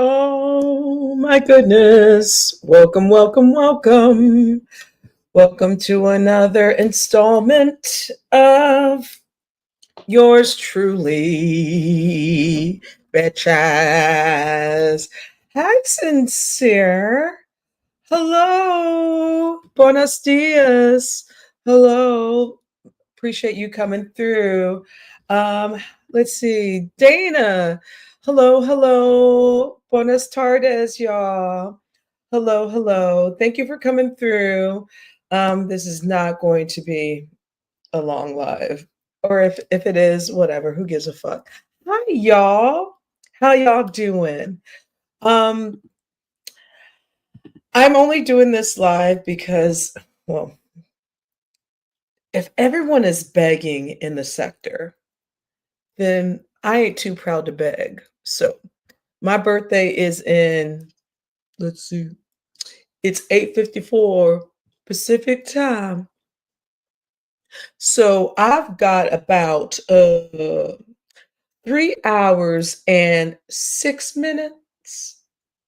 Oh my goodness. Welcome, welcome, welcome. Welcome to another installment of yours truly, Betchaz. Hi, Sincere. Hello. Buenos dias. Hello. Appreciate you coming through. Um, let's see. Dana. Hello, hello. Buenas tardes, y'all. Hello, hello. Thank you for coming through. This is not going to be a long live. Or if it is, whatever. Who gives a fuck? Hi, y'all. How y'all doing? Um, I'm only doing this live because, well, if everyone is begging in the sector, then I ain't too proud to beg. So my birthday is in, let's see, it's 8:54 Pacific time. So I've got about 3 hours and 6 minutes.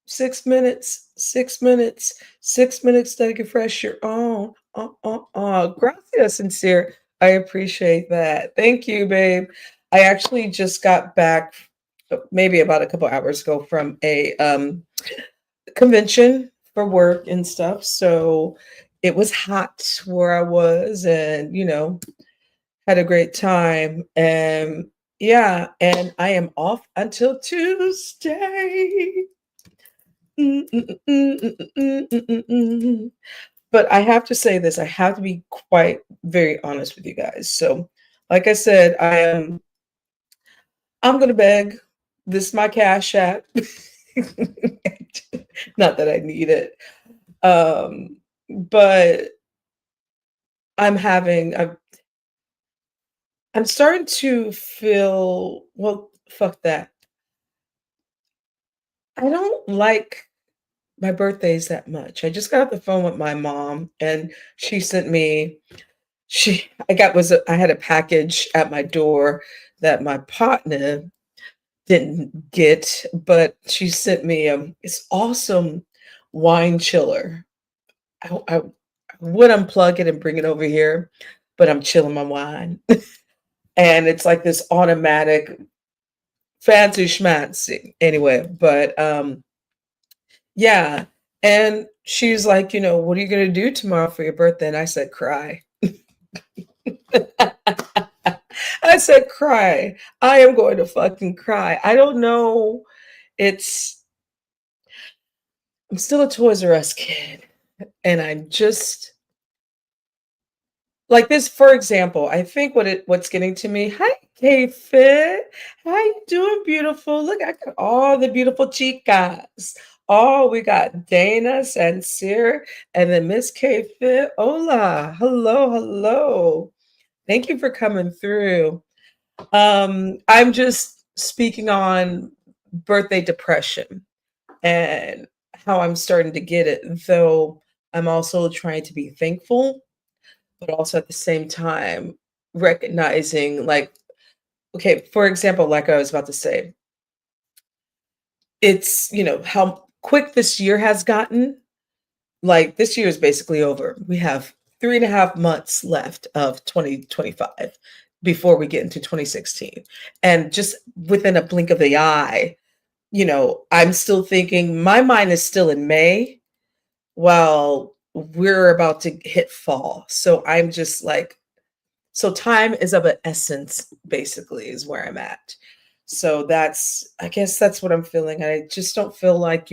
6 minutes, 6 minutes, 6 minutes to refresh your own. Gracias, sincere. I appreciate that. Thank you, babe. I actually just got back maybe about a couple hours ago from a convention for work and stuff. So it was hot where I was and, had a great time. And yeah, and I am off until Tuesday. Mm, mm, mm, mm, mm, mm, mm, mm. But I have to say this, I have to be quite very honest with you guys. So, like I said, I'm gonna beg. This is my cash app. Not that I need it. But I'm starting to feel, well, fuck that. I don't like my birthdays that much. I just got off the phone with my mom and she sent me she I got was a, I had a package at my door that my partner didn't get, but she sent me this awesome wine chiller. I would unplug it and bring it over here, but I'm chilling my wine. And it's like this automatic fancy schmancy. Anyway, but yeah. And she's like, what are you gonna do tomorrow for your birthday? And I said, cry. I said, cry. I am going to fucking cry. I don't know. It's I'm still a Toys R Us kid. And I'm just like this, for example, I think what's getting to me. Hi, K Fit. How you doing, beautiful? Look, I got all the beautiful chicas. Oh, we got Dana, Sincere, and then Miss K Fit. Hola. Hello, hello. Thank you for coming through. I'm just speaking on birthday depression and how I'm starting to get it, though I'm also trying to be thankful but also at the same time recognizing like okay, for example, like I was about to say, it's how quick this year has gotten. Like this year is basically over. We have 3.5 months left of 2025 before we get into 2016, and just within a blink of the eye, I'm still thinking my mind is still in May while we're about to hit fall. So I'm just like, so time is of an essence, basically, is where I'm at. So I guess that's what I'm feeling. I just don't feel like,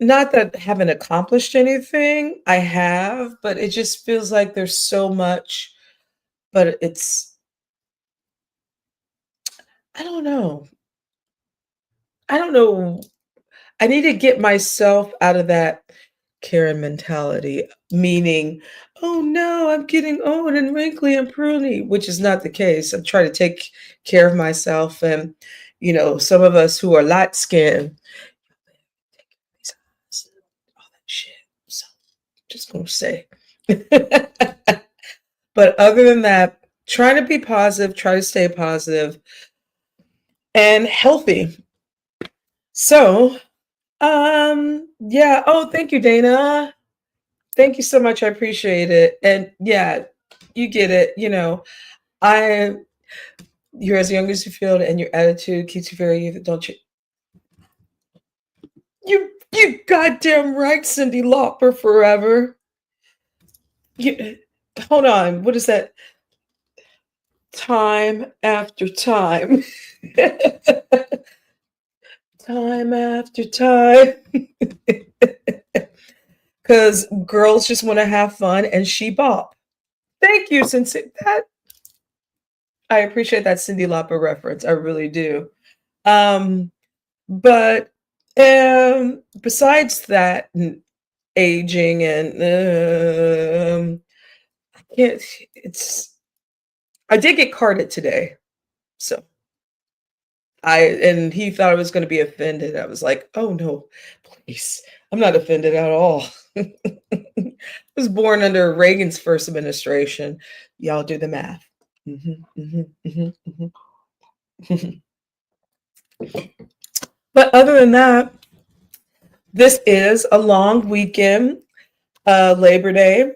Not that I haven't accomplished anything, I have, but it just feels like there's so much, but it's I don't know. I don't know. I need to get myself out of that Karen mentality, meaning, "Oh, no, I'm getting old and wrinkly and pruny," which is not the case. I'm trying to take care of myself and, some of us who are light skinned, all that shit. So, just gonna say. But other than that, trying to be positive, try to stay positive and healthy. So, yeah. Oh, thank you, Dana. Thank you so much. I appreciate it. And yeah, you get it. I you're as young as you feel, and your attitude keeps you very youthful, don't you? You goddamn right, Cindy Lauper forever. You, hold on. What is that? Time after time. Time after time. Because girls just want to have fun and she bop. Thank you, since that I appreciate that Cindy Lauper reference. I really do. Um, but besides that, aging and I can't. It's. I did get carded today, so and he thought I was going to be offended. I was like, oh no, please, I'm not offended at all. I was born under Reagan's first administration. Y'all do the math. Mhm, mhm, mhm, mhm. But other than that, this is a long weekend, Labor Day.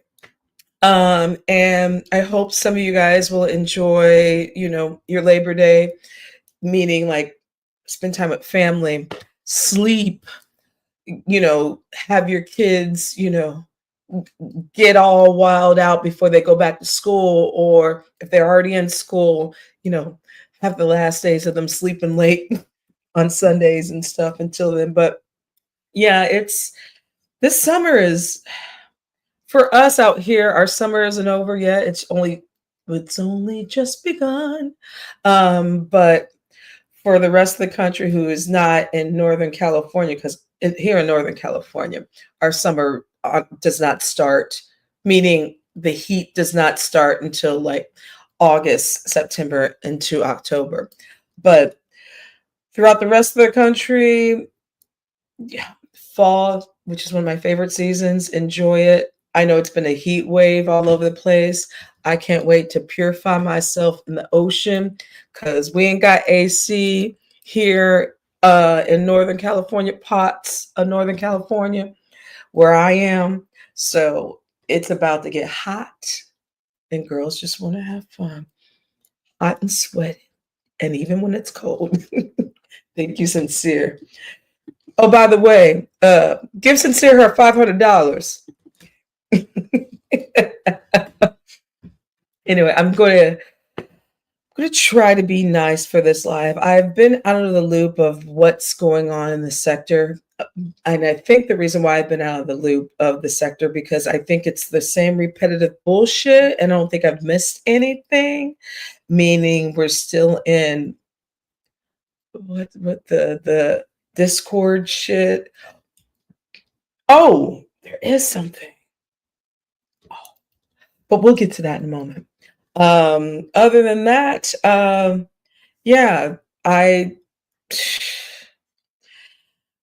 And I hope some of you guys will enjoy, your Labor Day, meaning like spend time with family, sleep, have your kids, get all wild out before they go back to school, or if they're already in school, you know, have the last days of them sleeping late on Sundays and stuff until then. But yeah, this summer is for us out here. Our summer isn't over yet. It's only just begun. But for the rest of the country who is not in Northern California, because here in Northern California, our summer does not start, meaning the heat does not start until like August, September into October. But throughout the rest of the country, yeah, fall, which is one of my favorite seasons, enjoy it. I know it's been a heat wave all over the place. I can't wait to purify myself in the ocean because we ain't got AC here in Northern California, parts of Northern California where I am. So it's about to get hot, and girls just want to have fun, hot and sweaty, and even when it's cold. Thank you, Sincere. Oh, by the way, give Sincere her $500. Anyway, I'm going to try to be nice for this live. I've been out of the loop of what's going on in the sector. And I think the reason why I've been out of the loop of the sector because I think it's the same repetitive bullshit, and I don't think I've missed anything. Meaning we're still in what the Discord shit. Oh, there is something. But we'll get to that in a moment. Other than that, yeah, I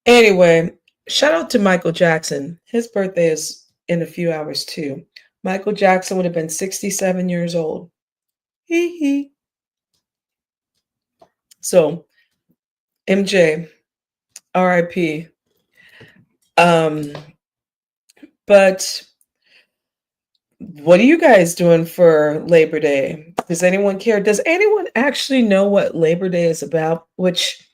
anyway, shout out to Michael Jackson. His birthday is in a few hours too. Michael Jackson would have been 67 years old. Hee hee. So MJ, RIP. Um, but what are you guys doing for Labor Day? Does anyone care? Does anyone actually know what Labor Day is about? Which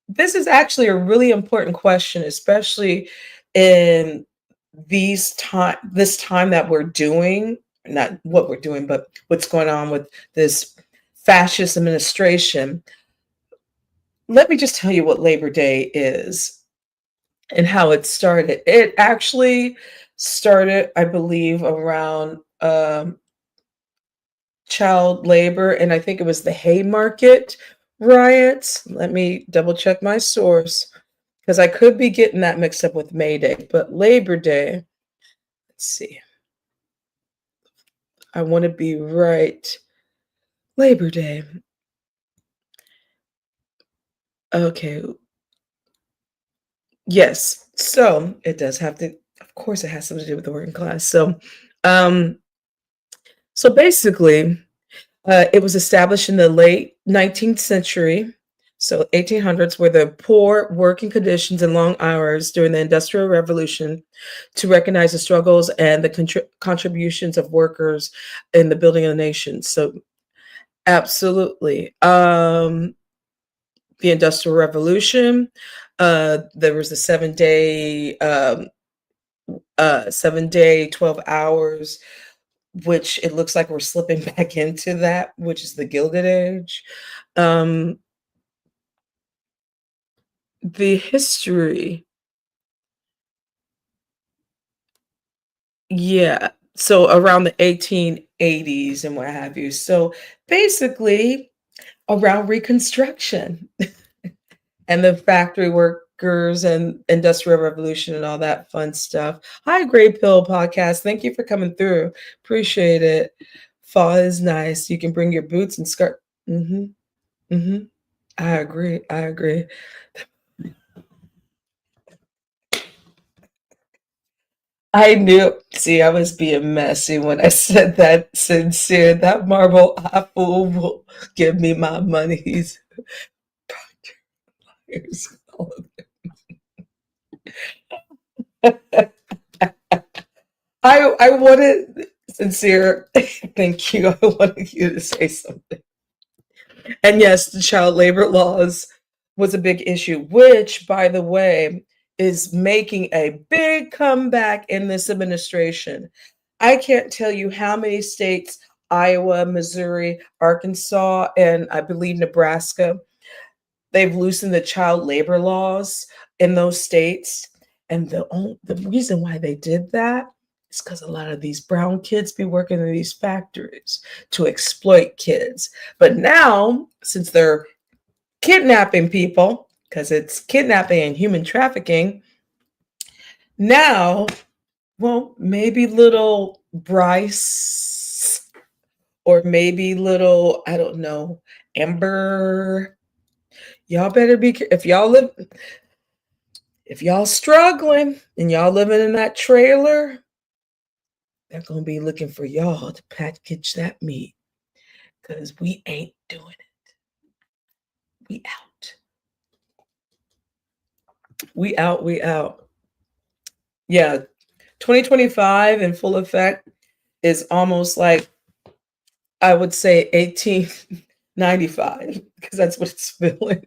this is actually a really important question, especially in this time that we're doing, not what we're doing, but what's going on with this fascist administration. Let me just tell you what Labor Day is. and how it started. It actually started, I believe, around child labor, and I think it was the Haymarket riots. Let me double check my source because I could be getting that mixed up with May Day, but Labor Day, let's see. I want to be right. Labor Day. Okay. Yes. So it does have to, of course, it has something to do with the working class. Um, so basically, it was established in the late 19th century, so 1800s, where the poor working conditions and long hours during the Industrial Revolution to recognize the struggles and the contributions of workers in the building of the nation. So, absolutely. The Industrial Revolution, there was the 7 day, 12 hours, which it looks like we're slipping back into that, which is the Gilded Age. Um, the history, yeah. So around the 1880s and what have you. So basically, around Reconstruction and the factory workers and Industrial Revolution and all that fun stuff. Hi, Great Pill Podcast. Thank you for coming through. Appreciate it. Fall is nice. You can bring your boots and skirt. Hmm. Hmm. I agree. I agree. I knew. See, I was being messy when I said that. Sincere. That marble apple will give me my monies. I wanted sincere. Thank you. I wanted you to say something. And yes, the child labor laws was a big issue, which, by the way, is making a big comeback in this administration. I can't tell you how many states, Iowa, Missouri, Arkansas, and I believe Nebraska, they've loosened the child labor laws in those states. And the reason why they did that is because a lot of these brown kids be working in these factories to exploit kids. But now, since they're kidnapping people, because it's kidnapping and human trafficking, now, well, maybe little Bryce or maybe little, I don't know, Amber. Y'all better be if y'all struggling and y'all living in that trailer, they're gonna be looking for y'all to package that meat because we ain't doing it. We out. We out. We out. Yeah, 2025 in full effect is almost like I would say 1895 because that's what it's feeling.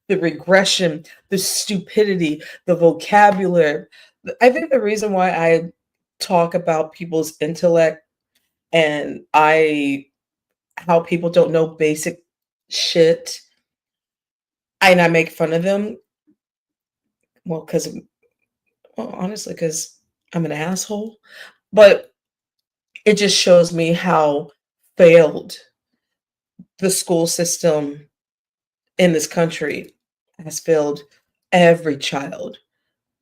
The regression, the stupidity, the vocabulary. I think the reason why I talk about people's intellect and I how people don't know basic shit and I make fun of them, well, because well, honestly, because I'm an asshole. But it just shows me how failed the school system in this country has failed every child,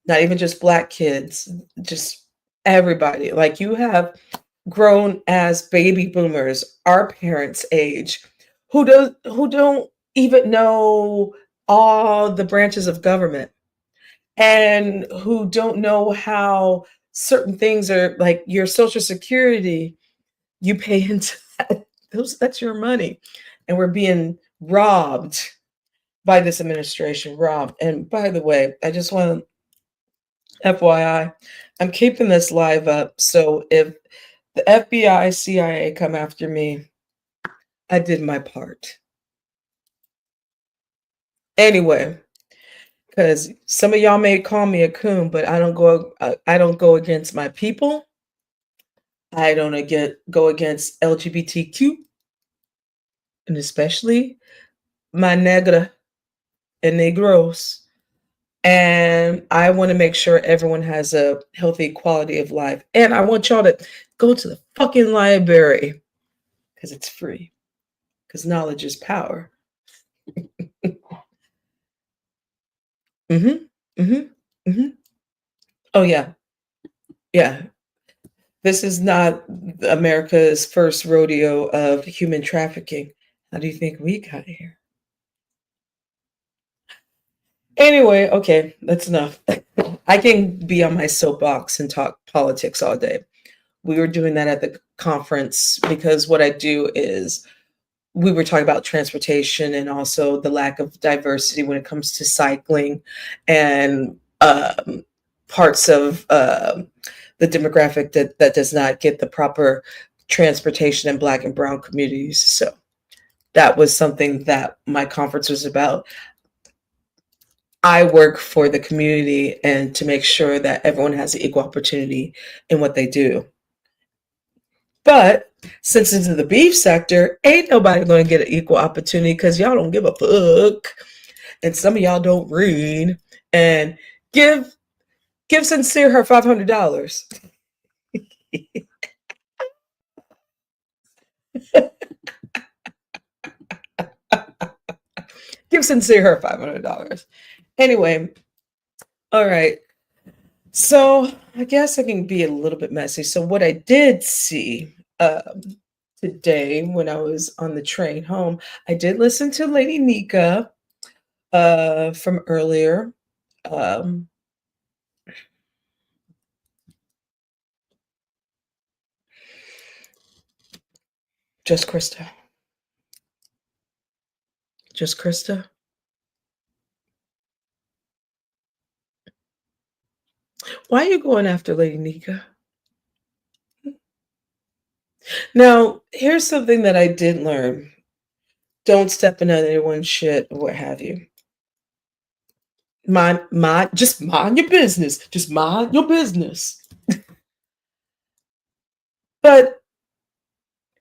not even just black kids, just everybody. Like you have grown as baby boomers, our parents' age, who don't even know all the branches of government and who don't know how certain things are like your social security, you pay into that. That's your money. And we're being robbed by this administration, robbed. And by the way, I just want to FYI, I'm keeping this live up. So if the FBI, CIA come after me, I did my part. Anyway, because some of y'all may call me a coon, but I don't go against my people. I don't go against LGBTQ, and especially my negra and negros. And I want to make sure everyone has a healthy quality of life. And I want y'all to go to the fucking library because it's free. Because knowledge is power. Mm-hmm. Mm-hmm. Mm-hmm. Oh yeah. Yeah. This is not America's first rodeo of human trafficking. How do you think we got here? Anyway, okay, that's enough. I can be on my soapbox and talk politics all day. We were doing that at the conference because what I do is we were talking about transportation and also the lack of diversity when it comes to cycling and parts of the demographic that does not get the proper transportation in Black and Brown communities. So that was something that my conference was about. I work for the community and to make sure that everyone has equal opportunity in what they do. But since it's in the beef sector, ain't nobody going to get an equal opportunity because y'all don't give a fuck, and some of y'all don't read. And give Sincere her $500. Give Sincere her $500. Anyway, all right. So I guess I can be a little bit messy. So what I did see today when I was on the train home, I did listen to Lady Nika from earlier. Um, just Krista. Just Krista. Why are you going after Lady Nika? Now, here's something that I did learn. Don't step in anyone's shit or what have you. Just mind your business. Just mind your business. But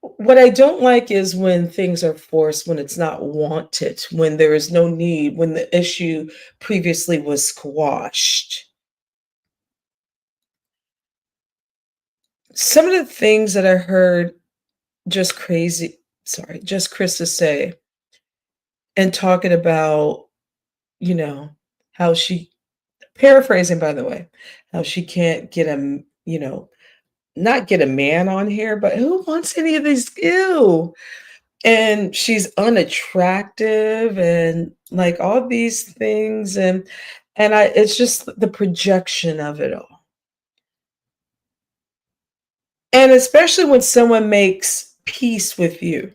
what I don't like is when things are forced, when it's not wanted, when there is no need, when the issue previously was squashed. Some of the things that I heard just Krista say and talking about, you know, how she, paraphrasing by the way, how she can't get not get a man on here, but who wants any of these? Ew. And she's unattractive and like all these things and I it's just the projection of it all. And especially when someone makes peace with you.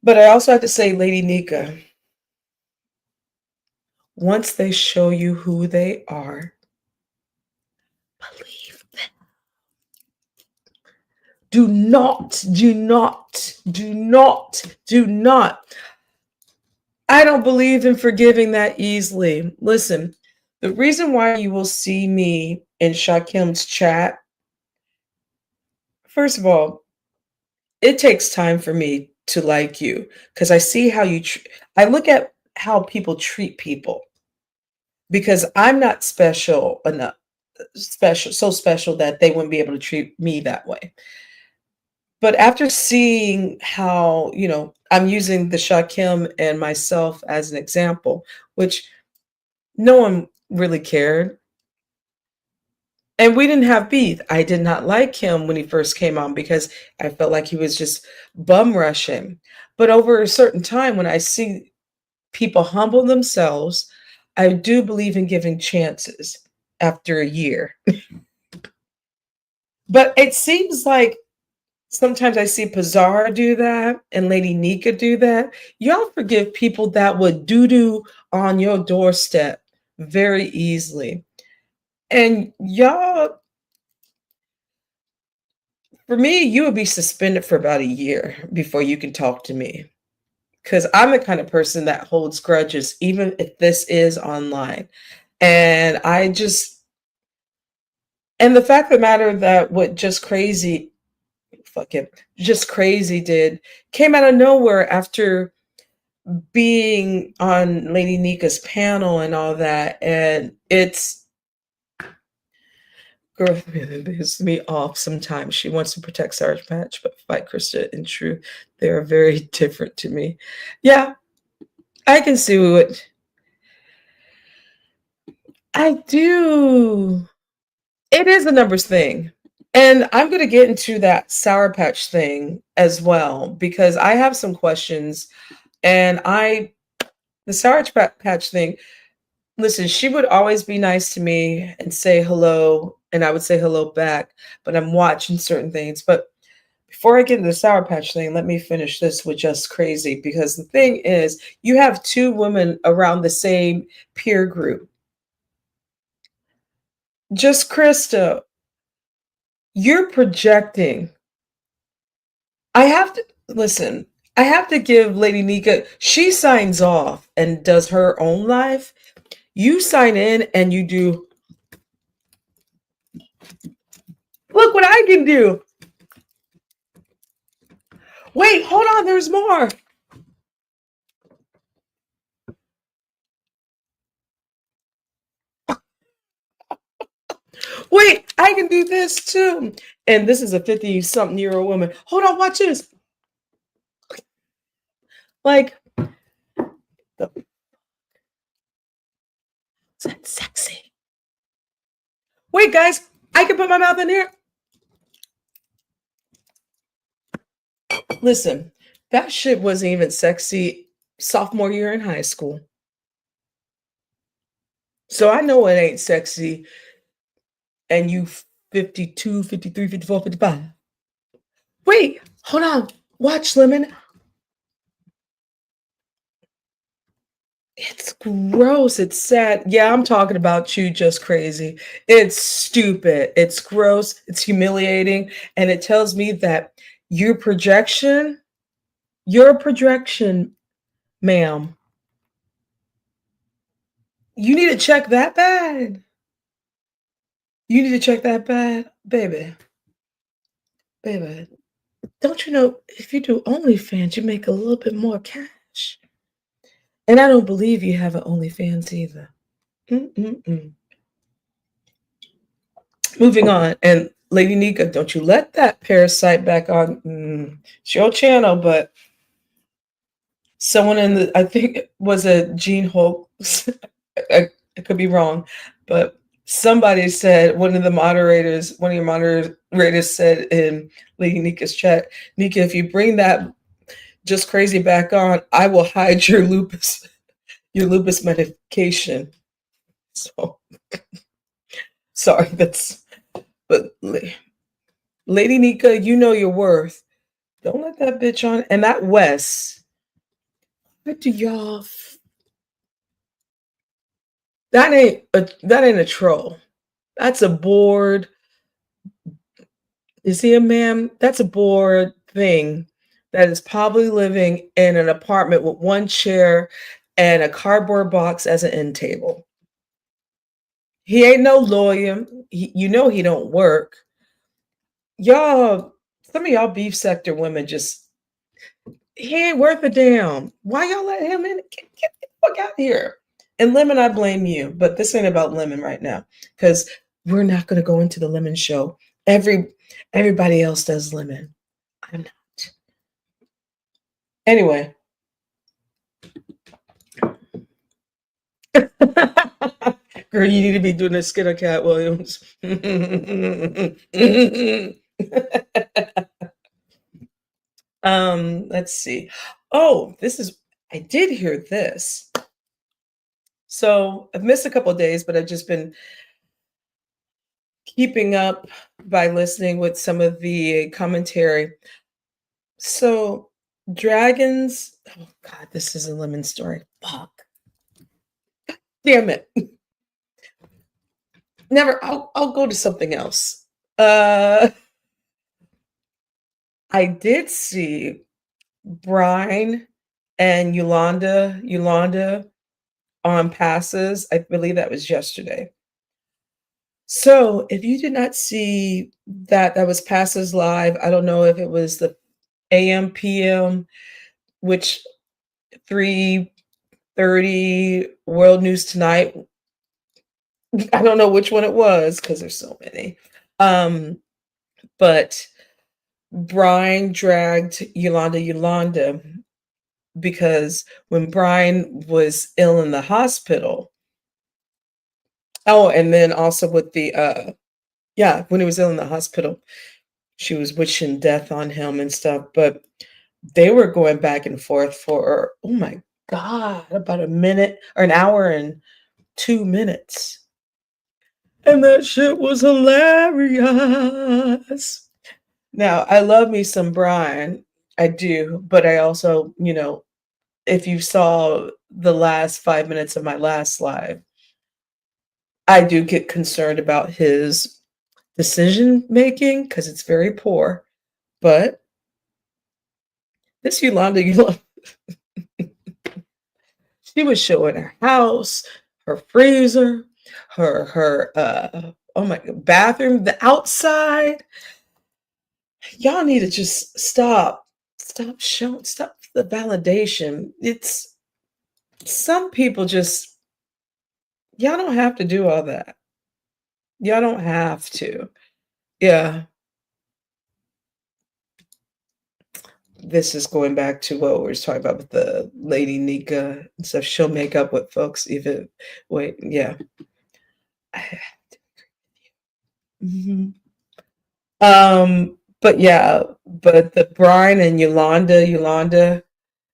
But I also have to say, Lady Nika, once they show you who they are, believe them. Do not. I don't believe in forgiving that easily. Listen, the reason why you will see me in Shakim's chat, first of all, it takes time for me to like you because I see how I look at how people treat people because I'm not special enough, so special that they wouldn't be able to treat me that way. But after seeing how, I'm using the Shakim and myself as an example, which no one really cared. And we didn't have beef. I did not like him when he first came on because I felt like he was just bum rushing. But over a certain time, when I see people humble themselves, I do believe in giving chances after a year. But it seems like sometimes I see Pizarra do that and Lady Nika do that. Y'all forgive people that would doo-doo on your doorstep very easily. And y'all, for me, you would be suspended for about a year before you can talk to me. Because I'm the kind of person that holds grudges, even if this is online. And and the fact of the matter that what Just Crazy did came out of nowhere after being on Lady Nika's panel and all that, and it's girl, it pisses me off sometimes. She wants to protect Sarge Patch, but fight Krista and True. They're very different to me. Yeah, I can see what I do. It is a numbers thing. And I'm going to get into that Sour Patch thing as well because I have some questions. And the Sour Patch thing, listen, she would always be nice to me and say hello, and I would say hello back, but I'm watching certain things. But before I get into the Sour Patch thing, let me finish this with Just Crazy because the thing is, you have two women around the same peer group. Just Krista, you're projecting. I have to listen. I have to give Lady Nika, she signs off and does her own life. You sign in and you do, look what I can do. Wait, hold on, there's more. Wait, I can do this too. And this is a 50 something year old woman. Hold on, watch this. Like, that's sexy. Wait, guys, I can put my mouth in here. Listen, that shit wasn't even sexy sophomore year in high school. So I know it ain't sexy. And you 52, 53, 54, 55. Wait, hold on. Watch, Lemon. It's gross. It's sad. Yeah, I'm talking about you, Just Crazy. It's stupid. It's gross. It's humiliating. And it tells me that your projection, your projection, ma'am, you need to check that bad. You need to check that bad. Baby, baby. Don't you know if you do OnlyFans, you make a little bit more cash? And I don't believe you have an OnlyFans either. Mm-mm-mm. Moving on, and Lady Nika, don't you let that parasite back on. It's your channel, but someone in the, I think it was a Gene Holt. I could be wrong, but somebody said, one of your moderators said in Lady Nika's chat, Nika, if you bring that Just Crazy back on, I will hide your lupus medication. So sorry, but Lady Nika, you know your worth. Don't let that bitch on. And that Wes, what do y'all? That ain't a troll. That's a bored. Is he a man? That's a bored thing that is probably living in an apartment with one chair and a cardboard box as an end table. He ain't no lawyer. You know he don't work. Y'all, some of y'all beef sector women just he ain't worth a damn. Why y'all let him in? Get the fuck out here. And Lemon, I blame you, but this ain't about Lemon right now because we're not going to go into the Lemon show. Everybody else does Lemon. I'm not. Anyway. Girl, you need to be doing a skit of Cat Williams. Let's see. Oh, I did hear this. So I've missed a couple of days, but I've just been keeping up by listening with some of the commentary. So dragons, oh God, this is a Lemon story. Fuck. Damn it. Never, I'll go to something else. I did see Brian and Yolanda on passes. I believe that was yesterday. So if you did not see that, that was passes live. I don't know if it was the AM, PM, which 3:30, World News Tonight. I don't know which one it was because there's so many. But Brian dragged Yolanda because when Brian was ill in the hospital. Oh, and then also with the yeah, when he was ill in the hospital, she was wishing death on him and stuff. But they were going back and forth for, oh my God, about a minute or an hour and 2 minutes. And that shit was hilarious. Now, I love me some Brian. I do, but I also, if you saw the last 5 minutes of my last live, I do get concerned about his decision making because it's very poor. But this Yolanda, she was showing her house, her freezer, her oh my bathroom, the outside. Y'all need to just stop the validation. It's some people just y'all don't have to do all that. Y'all don't have to. Yeah. This is going back to what we were talking about with the lady Nika and stuff. She'll make up with folks even wait, yeah. Mhm. But yeah, but the Brian and Yolanda,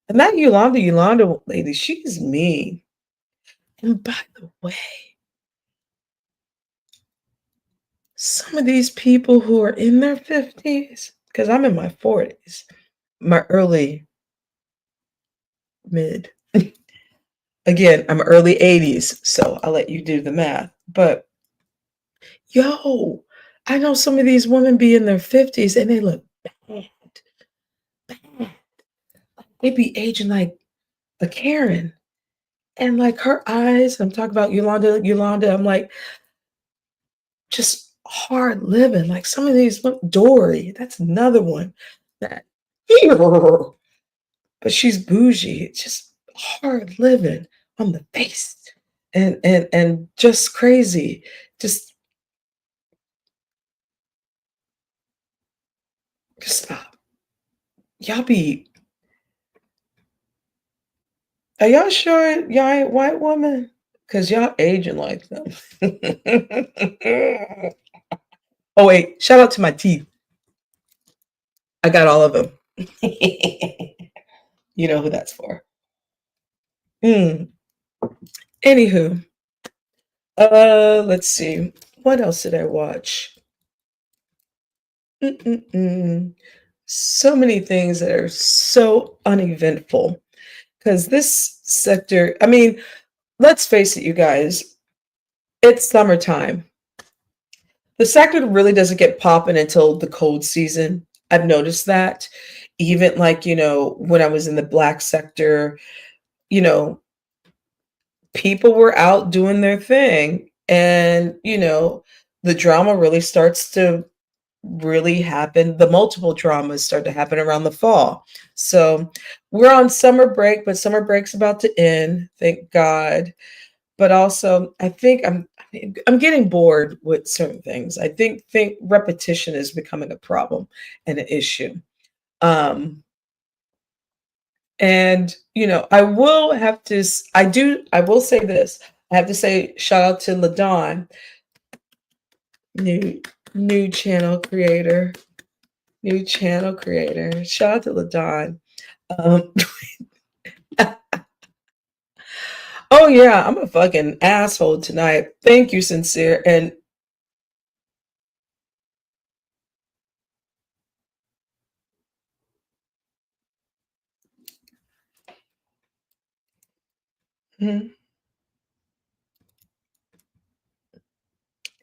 and that Yolanda lady, she's mean. And by the way, some of these people who are in their 50s, because I'm in my 40s, my early mid. Again, I'm early 80s, so I'll let you do the math. But yo, I know some of these women be in their 50s and they look bad, bad. They be aging like a Karen. And like her eyes, I'm talking about Yolanda, I'm like, just hard living. Like some of these, Dory, that's another one that, but she's bougie, just hard living on the face and just crazy. Just stop. Y'all be, are y'all sure y'all ain't white woman? Because y'all aging like them. Oh, wait, shout out to my teeth. I got all of them. You know who that's for. Mm. Anywho, let's see. What else did I watch? Mm-mm-mm. So many things that are so uneventful. Because this sector, I mean, let's face it, you guys, it's summertime. The sector really doesn't get popping until the cold season. I've noticed that. Even like, when I was in the black sector, you know, people were out doing their thing. And, the drama really starts to really happen. The multiple dramas start to happen around the fall. So we're on summer break, but summer break's about to end, thank God. But also, I think I'm getting bored with certain things. I think repetition is becoming a problem and an issue. Um, and I will have to. I will say this. I have to say shout out to Ladon, new new channel creator, new channel creator. Shout out to Ladon. Um, oh yeah, I'm a fucking asshole tonight. Thank you, sincere. And mhm,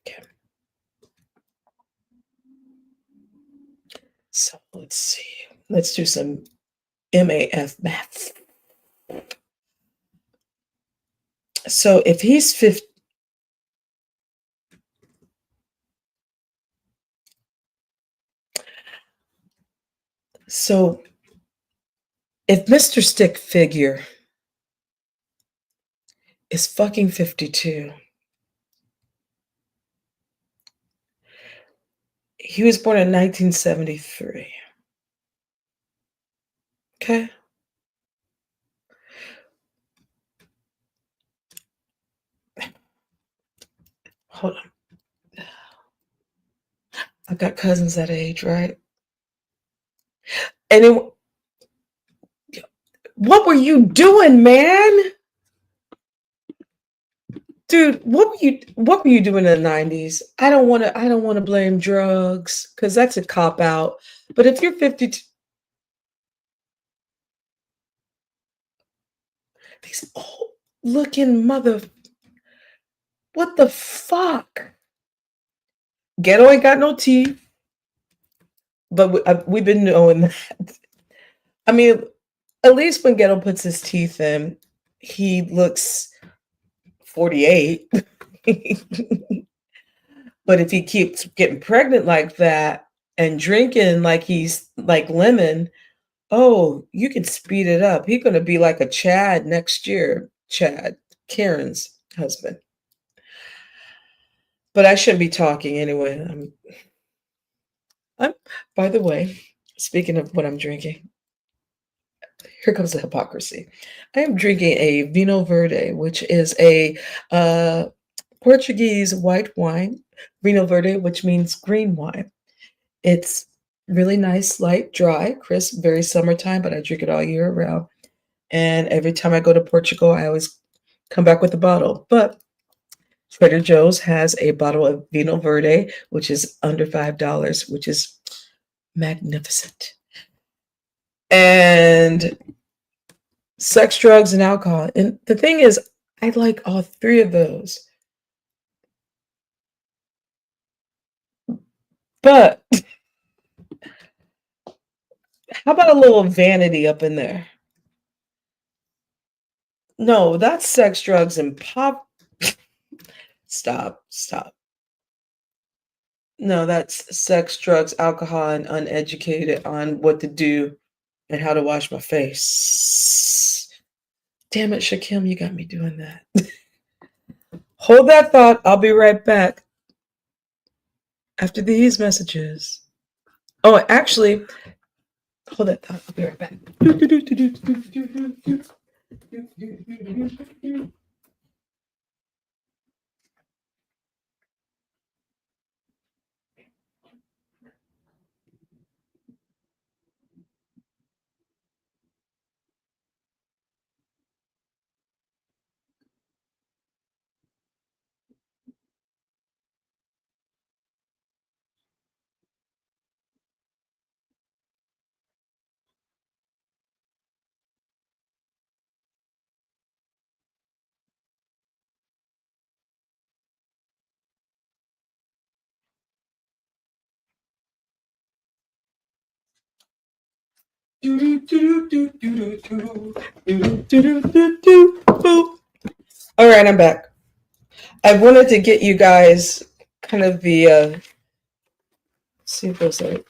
okay. So let's see. Let's do some math. So if he's 50, so If Mr. Stick Figure is fucking 52, he was born in 1973. Okay? Hold on. I've got cousins that age, right? And what were you doing, man? Dude, what were you doing in the 90s? I don't wanna blame drugs because that's a cop out. But if you're 52, these old looking mother, what the fuck? Ghetto ain't got no teeth, but we've been knowing that. I mean, at least when Ghetto puts his teeth in, he looks 48. But if he keeps getting pregnant like that and drinking like he's like lemon, oh, you can speed it up. He's gonna be like a Chad next year. Chad, Karen's husband. But I shouldn't be talking anyway. I'm by the way, speaking of what I'm drinking, here comes the hypocrisy. I am drinking a Vinho Verde, which is a Portuguese white wine. Vinho Verde, which means green wine. It's really nice, light, dry, crisp, very summertime, but I drink it all year round. And every time I go to Portugal, I always come back with a bottle. But Trader Joe's has a bottle of Vinho Verde, which is under $5, which is magnificent. And sex, drugs, and alcohol. And the thing is, I like all three of those. But how about a little vanity up in there? No, that's sex, drugs, and pop. Stop, stop. No, that's sex, drugs, alcohol, and uneducated on what to do and how to wash my face. Damn it, Shakim, you got me doing that. Hold that thought. I'll be right back after these messages. Oh, actually, hold that thought. I'll be right back. All right, I'm back. I wanted to get you guys kind of the see if there's a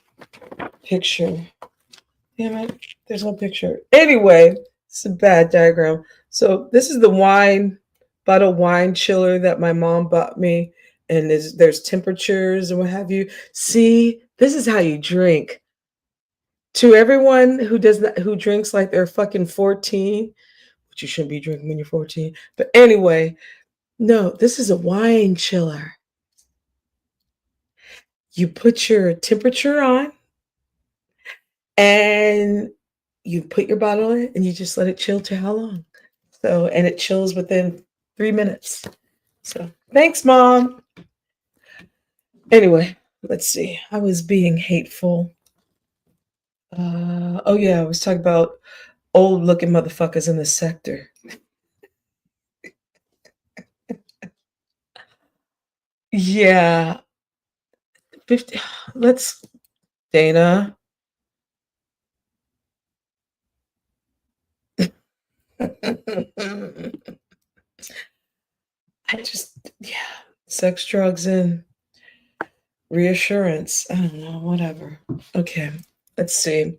picture. Damn it, there's no picture. Anyway, it's a bad diagram. So this is the bottle wine chiller that my mom bought me, and there's temperatures and what have you. See, this is how you drink. To everyone who does not who drinks like they're fucking 14, which you shouldn't be drinking when you're 14. But anyway, no, this is a wine chiller. You put your temperature on and you put your bottle in and you just let it chill to how long? So, and it chills within 3 minutes. So, thanks, Mom. Anyway, let's see. I was being hateful. Oh, yeah, I was talking about old looking motherfuckers in the sector. Yeah, 50. Let's, Dana. I yeah, sex, drugs, and reassurance. I don't know, whatever. Okay, let's see.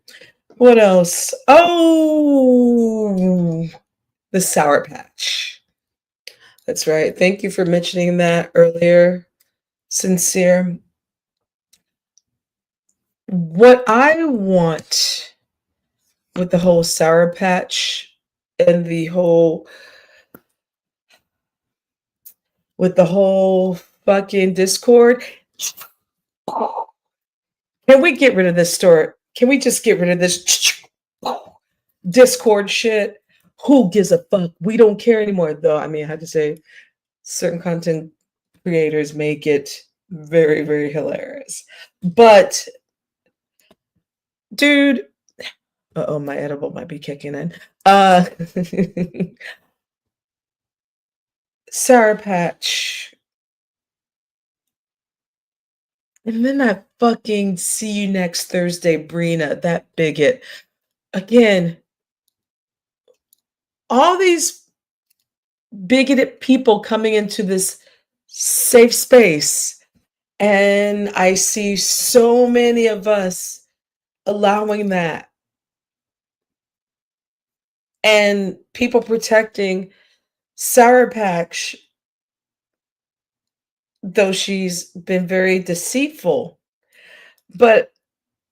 What else? Oh, the Sour Patch. That's right. Thank you for mentioning that earlier, Sincere. What I want with the whole Sour Patch and the whole fucking Discord. Can we get rid of this store? Can we just get rid of this Discord shit? Who gives a fuck? We don't care anymore, though. I mean, I have to say, certain content creators make it very, very hilarious. But, dude, oh, my edible might be kicking in. Uh, Sour Patch. And then that fucking see you next Thursday, Brina, that bigot. Again, all these bigoted people coming into this safe space. And I see so many of us allowing that. And people protecting Sour Patch, though she's been very deceitful. But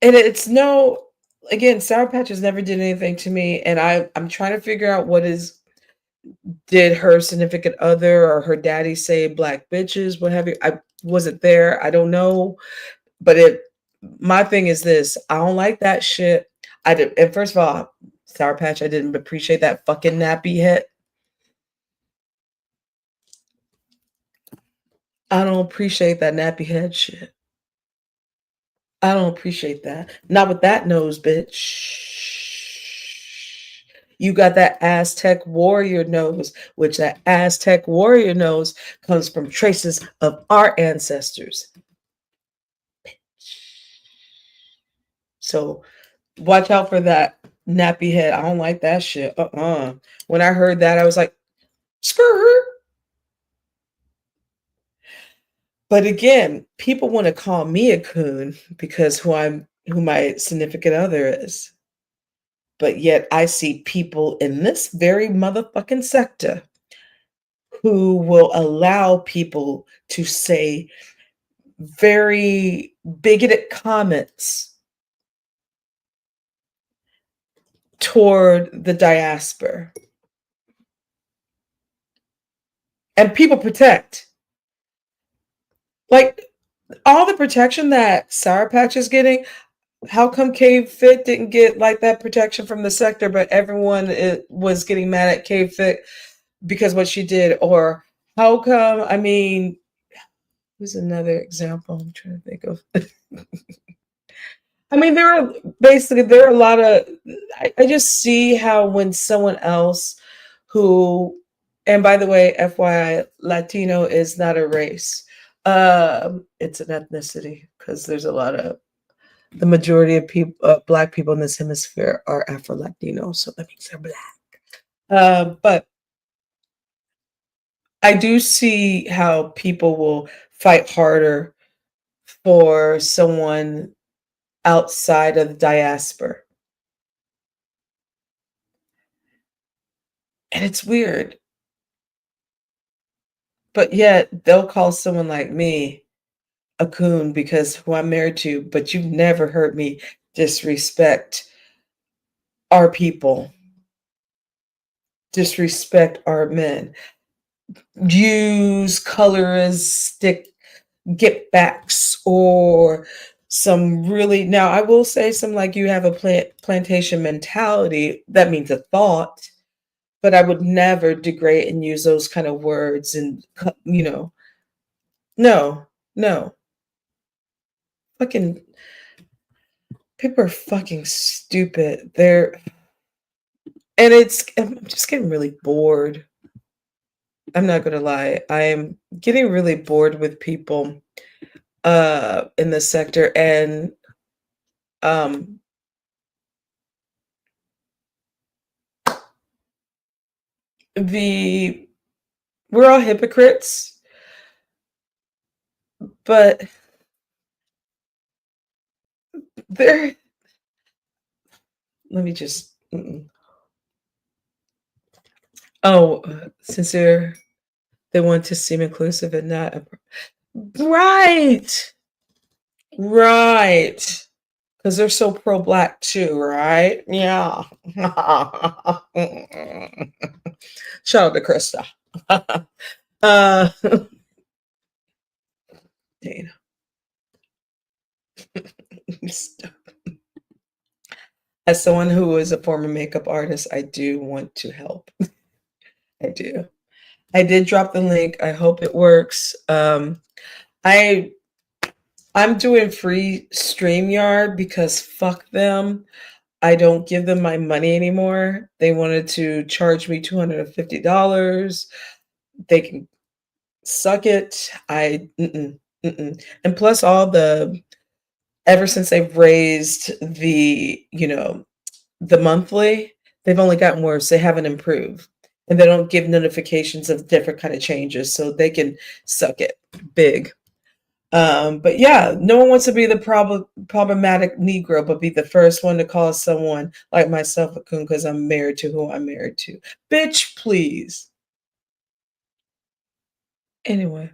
and it's no again, Sour Patch has never did anything to me. And I'm trying to figure out did her significant other or her daddy say black bitches, what have you? I wasn't there. I don't know. But my thing is this, I don't like that shit. I did, and first of all, Sour Patch, I didn't appreciate that fucking nappy head. I don't appreciate that nappy head shit. I don't appreciate that. Not with that nose, bitch. You got that Aztec warrior nose, which that Aztec warrior nose comes from traces of our ancestors. So watch out for that nappy head. I don't like that shit. When I heard that, I was like, skirt. But again, people want to call me a coon because who my significant other is. But yet I see people in this very motherfucking sector who will allow people to say very bigoted comments toward the diaspora. And people protect. Like all the protection that Sour Patch is getting, how come Cave Fit didn't get like that protection from the sector, but everyone was getting mad at Cave Fit because what she did? Or how come, I mean, who's another example I'm trying to think of? I mean, there are a lot of, I just see how when someone else who, and by the way, FYI, Latino is not a race. It's an ethnicity because the majority of people, Black people in this hemisphere are Afro-Latino, so that means they're Black. But I do see how people will fight harder for someone outside of the diaspora. And it's weird. But yet they'll call someone like me a coon because who I'm married to, but you've never heard me disrespect our people, disrespect our men, use coloristic get backs or some really, now I will say some like you have a plantation mentality. That means a thought, but I would never degrade and use those kind of words and no, no. Fucking people are fucking stupid. I'm just getting really bored. I'm not gonna lie. I am getting really bored with people in this sector and um the we're all hypocrites, but there Let me just. Oh, sincere. They want to seem inclusive and not. Right. Right. Because they're so pro black too, right? Yeah. Shout out to Krista. uh, Dana. As someone who is a former makeup artist, I do want to help. I do. I did drop the link. I hope it works. I I'm doing free StreamYard because fuck them. I don't give them my money anymore. They wanted to charge me $250. They can suck it. And plus all the ever since they've raised the monthly, they've only gotten worse. They haven't improved. And they don't give notifications of different kind of changes, so they can suck it big. But yeah, no one wants to be the problematic Negro, but be the first one to call someone like myself a coon because I'm married to who I'm married to. Bitch, please. Anyway,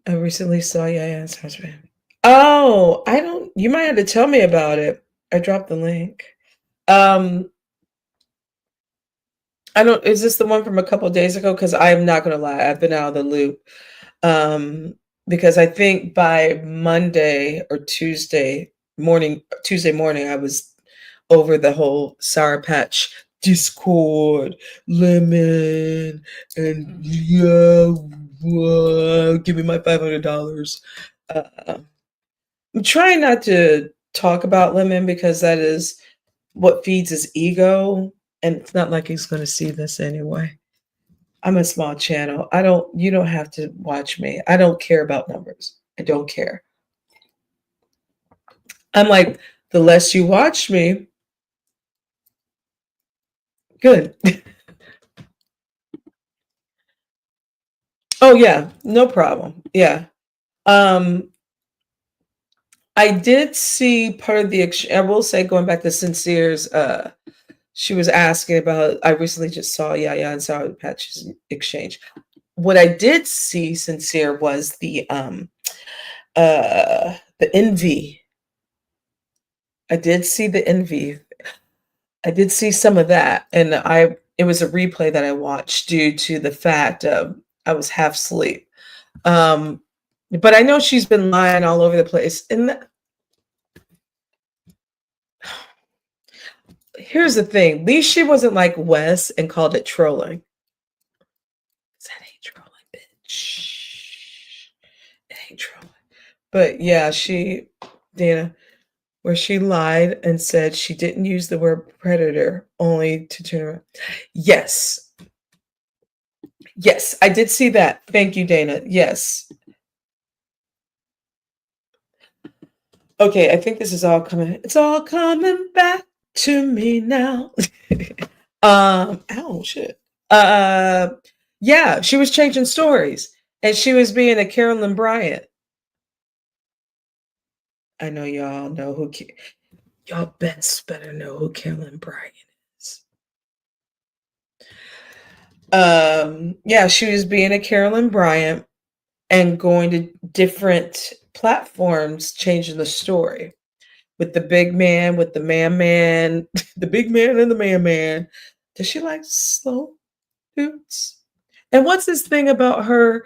I recently saw Yaya's husband. Oh, I don't. You might have to tell me about it. I dropped the link. Um, I don't. Is this the one from a couple of days ago? Because I'm not gonna lie, I've been out of the loop. Um, because I think by Monday or Tuesday morning, I was over the whole Sour Patch Discord, lemon, and yeah, give me my $500. Uh, I'm trying not to talk about lemon because that is what feeds his ego, and it's not like he's going to see this anyway. I'm a small channel. You don't have to watch me. I don't care about numbers. I don't care. I'm like, the less you watch me, good. Oh yeah, no problem. Yeah. Um, I did see part of the I will say going back to Sincere's she was asking about I recently just saw Yaya and Sour Patch's exchange. What I did see Sincere was the envy. I did see the envy. I did see some of that, and it was a replay that I watched due to the fact of I was half asleep. Um, but I know she's been lying all over the place. And here's the thing: at least she wasn't like Wes and called it trolling. That ain't trolling, bitch. It ain't trolling. But yeah, Dana, where she lied and said she didn't use the word predator, only to turn around. Yes. Yes, I did see that. Thank you, Dana. Yes. Okay, I think this is all coming. It's all coming back to me now. Oh shit. Uh, yeah, she was changing stories, and she was being a Carolyn Bryant. I know y'all know y'all best better know who Carolyn Bryant is. Yeah, she was being a Carolyn Bryant and going to different platforms, changing the story with the big man, with the man, the big man and the man. Does she like slow dudes? And what's this thing about her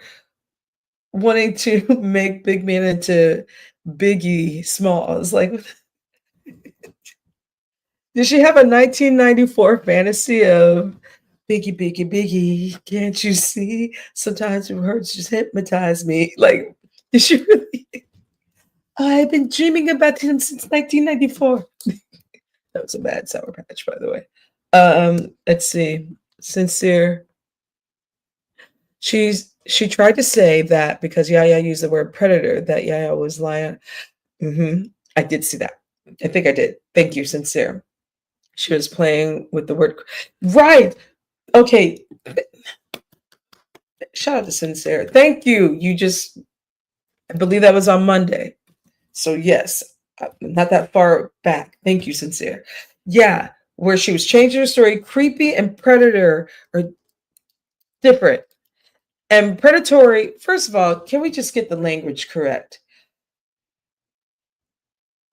wanting to make Big Man into Biggie Smalls? Like, did she have a 1994 fantasy of Biggie, Biggie, Biggie? Can't you see? Sometimes your words just hypnotize me. Like, did she really? I've been dreaming about him since 1994. That was a bad Sour Patch, by the way. Let's see. Sincere. She tried to say that because Yaya used the word predator, that Yaya was lying. I did see that. I think I did. Thank you, Sincere. She was playing with the word right. Okay. Shout out to Sincere. Thank you. I believe that was on Monday. So yes. not that far back. Thank you, Sincere. Yeah, where she was changing her story. Creepy and predator are different. And predatory, first of all, can we just get the language correct?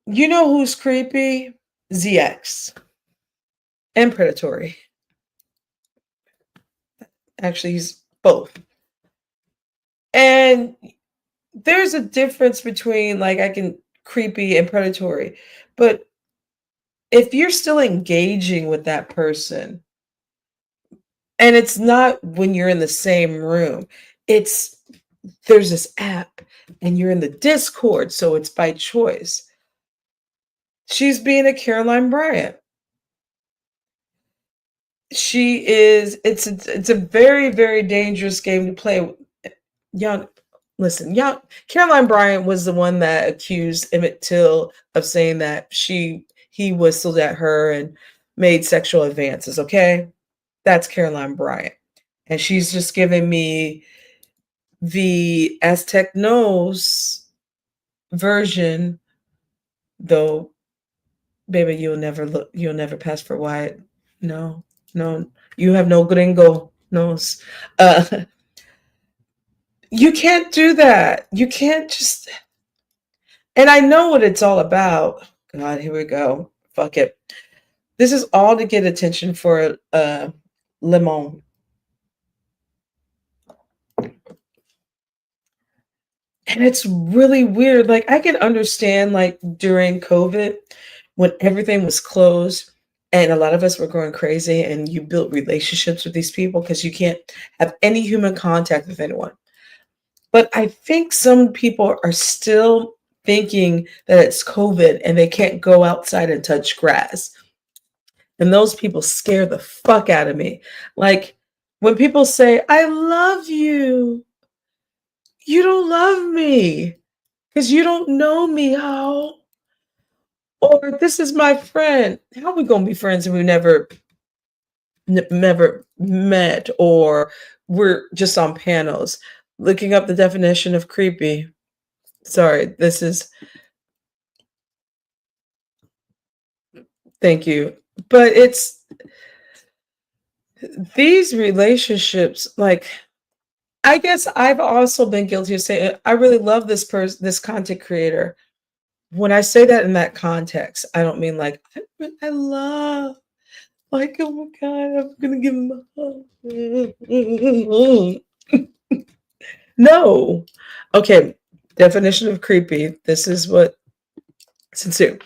You know who's creepy? ZX and predatory. Actually, he's both. And there's a difference between like I can creepy and predatory. But if you're still engaging with that person, and it's not when you're in the same room, it's there's this app and you're in the Discord, so it's by choice. She's being a Caroline Bryant. She is it's a very, very dangerous game to play. Y'all listen, y'all Caroline Bryant was the one that accused Emmett Till of saying that he whistled at her and made sexual advances, okay? That's Caroline Bryant. And she's just giving me the Aztec Knows version, though, baby, you'll never pass for white. No, no, you have no gringo nose. Uh, you can't do that. You can't just, and I know what it's all about. God, here we go. Fuck it. This is all to get attention for Lemon. And it's really weird. Like I can understand like during COVID when everything was closed and a lot of us were going crazy and you built relationships with these people because you can't have any human contact with anyone. But I think some people are still thinking that it's COVID and they can't go outside and touch grass. And those people scare the fuck out of me. Like when people say, I love you don't love me because you don't know me, how? Or this is my friend. How are we gonna be friends and we never met, or we're just on panels? Looking up the definition of creepy. Sorry, this is thank you. But it's these relationships, like I guess I've also been guilty of saying I really love this content creator. When I say that in that context, I don't mean like I love. Like, oh my God, I'm gonna give him a hug. No. Okay, definition of creepy. This is what sincere.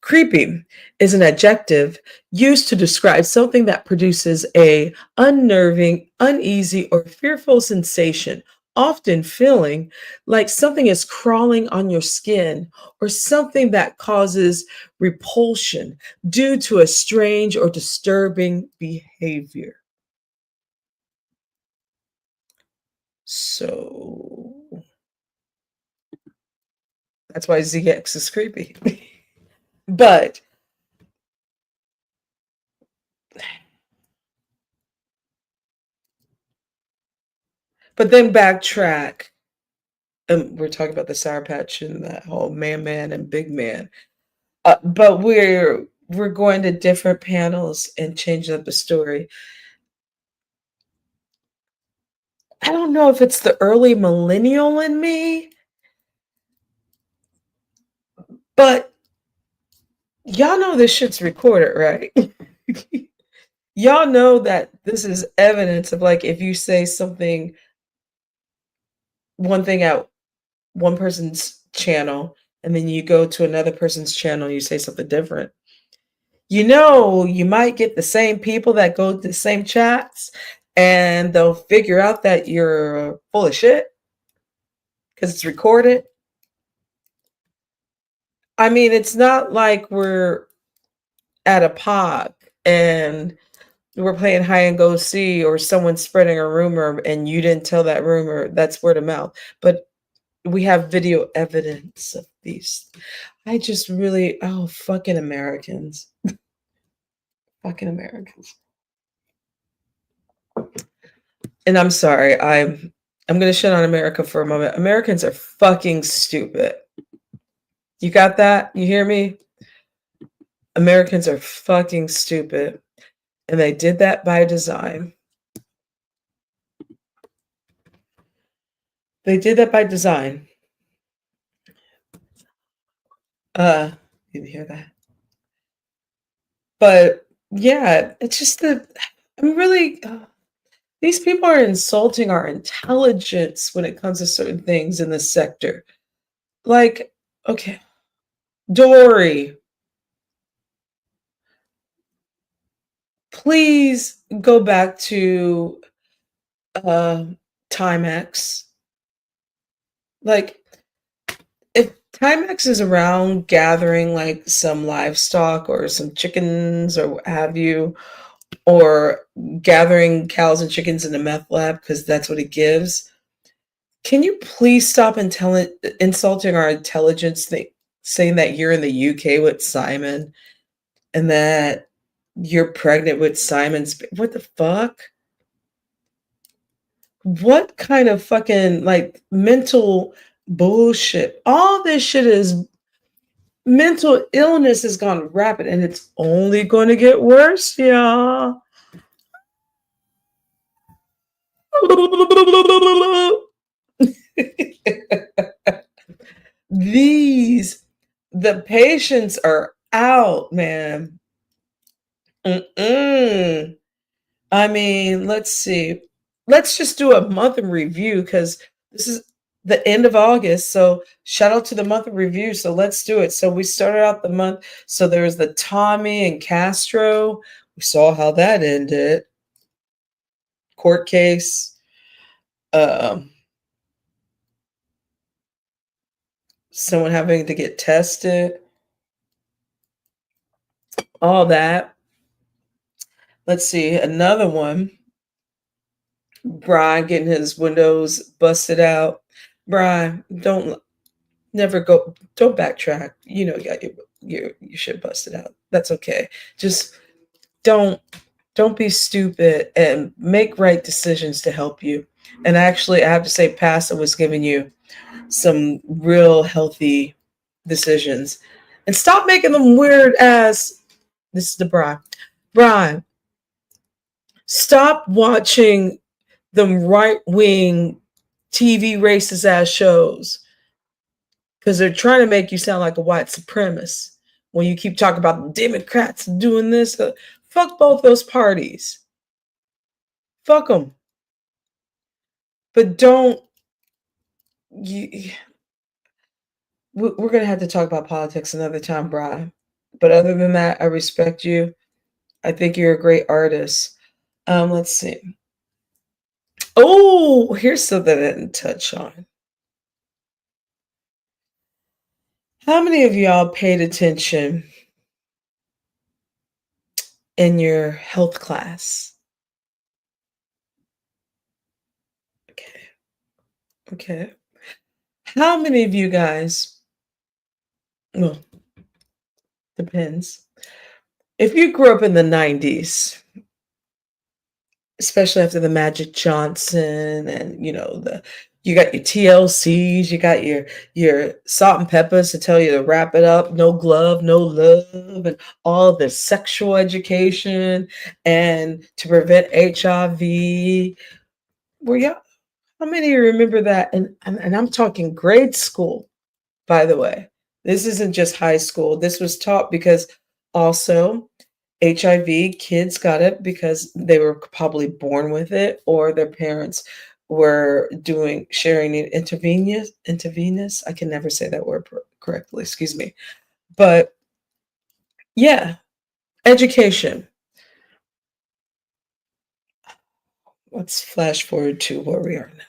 Creepy is an adjective used to describe something that produces a unnerving, uneasy, or fearful sensation, often feeling like something is crawling on your skin or something that causes repulsion due to a strange or disturbing behavior. So that's why ZX is creepy. but but then backtrack. We're talking about the Sour Patch and that whole man and big man. But we're going to different panels and changing up the story. I don't know if it's the early millennial in me, but y'all know this shit's recorded, right? Y'all know that this is evidence of like if you say something, one thing at one person's channel, and then you go to another person's channel, you say something different. You know, you might get the same people that go to the same chats and they'll figure out that you're full of shit because it's recorded. I mean, it's not like we're at a pod and we're playing high and go see or someone's spreading a rumor and you didn't tell that rumor. That's word of mouth. But we have video evidence of these. I just really, oh, fucking Americans. Fucking Americans. And I'm sorry, I'm gonna shit on America for a moment. Americans are fucking stupid. You got that? You hear me? Americans are fucking stupid, and they did that by design. They did that by design. Uh, you didn't hear that. But yeah, it's just that I'm really these people are insulting our intelligence when it comes to certain things in this sector. Like, okay, Dory, please go back to uh Timex. Like, if Timex is around gathering like some livestock or some chickens or what have you, or gathering cows and chickens in a meth lab because that's what it gives. Can you please stop insulting our intelligence, saying that you're in the UK with Simon and that you're pregnant with Simon's? What the fuck? What kind of fucking like mental bullshit? All this shit is mental illness has gone rapid and it's only going to get worse, y'all. These the patients are out, man. Mm-mm. I mean, let's see. Let's just do a month in review because this is the end of August. So shout out to the month of review. So let's do it. So we started out the month. So there was the Tommy and Castro. We saw how that ended. Court case. Um, Someone having to get tested. All that. Let's see. Another one. Brian getting his windows busted out. Brian, don't never go. Don't backtrack. You know, you got your shit busted out. That's okay. Just don't don't be stupid and make right decisions to help you. And actually, I have to say, Pastor was giving you some real healthy decisions. And stop making them weird as this is the Brian. Brian, stop watching them right wing TV racist ass shows because they're trying to make you sound like a white supremacist when you keep talking about the Democrats doing this. Fuck both those parties. Fuck them. But don't you? We're gonna have to talk about politics another time, Brian. But other than that, I respect you. I think you're a great artist. Let's see. Oh, here's something I didn't touch on. How many of y'all paid attention in your health class? Okay. Okay. How many of you guys, well, depends. If you grew up in the 90s, especially after the Magic Johnson and the you got your TLCs, you got your salt and peppers to tell you to wrap it up, no glove, no love, and all the sexual education and to prevent HIV. Were y'all how many of you remember that? And I'm talking grade school, by the way. This isn't just high school. This was taught because also HIV, kids got it because they were probably born with it or their parents were doing sharing it intravenous. I can never say that word correctly, excuse me. But yeah, education. Let's flash forward to where we are now.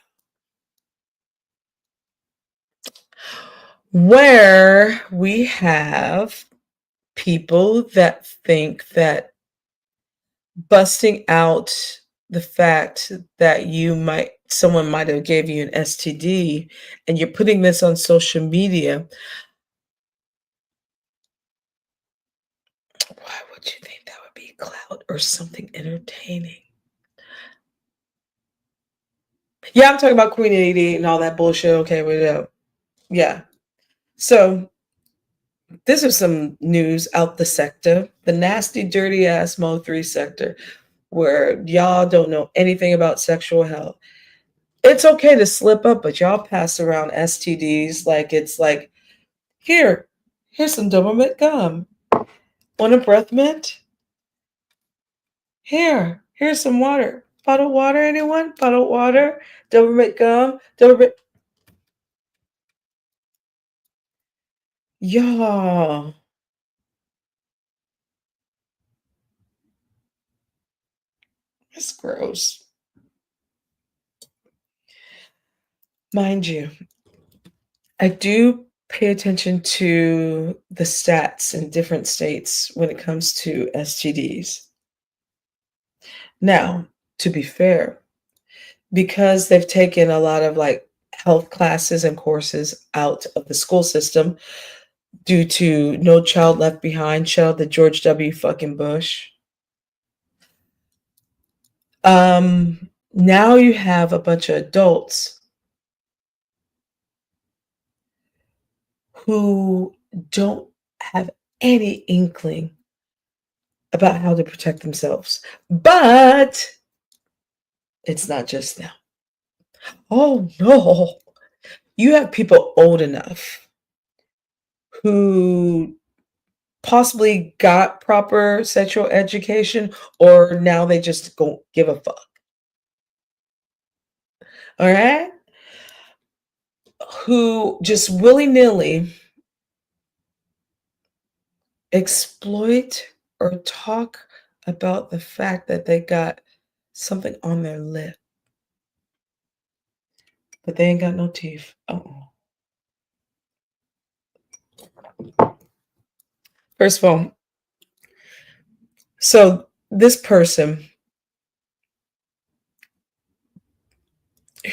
Where we have people that think that busting out the fact that someone might have gave you an STD and you're putting this on social media, why would you think that would be clout or something entertaining? Yeah, I'm talking about Queen 80 and all that bullshit. Okay, wait up. Yeah. So This is some news out the sector, the nasty, dirty ass Mo3 sector, where y'all don't know anything about sexual health. It's okay to slip up, but y'all pass around STDs like it's like, here, here's some Doberman gum. Want a breath mint? Here's some water. Bottled water, anyone? Bottled water? Doberman gum? Doberman. Y'all, it's gross. Mind you, I do pay attention to the stats in different states when it comes to STDs. Now, to be fair, because they've taken a lot of like health classes and courses out of the school system due to No Child Left Behind, shout out to George W. fucking Bush. Now you have a bunch of adults who don't have any inkling about how to protect themselves. But it's not just them. Oh no. You have people old enough who possibly got proper sexual education or now they just don't give a fuck. All right? Who just willy-nilly exploit or talk about the fact that they got something on their lip, but they ain't got no teeth. Oh. First of all, so this person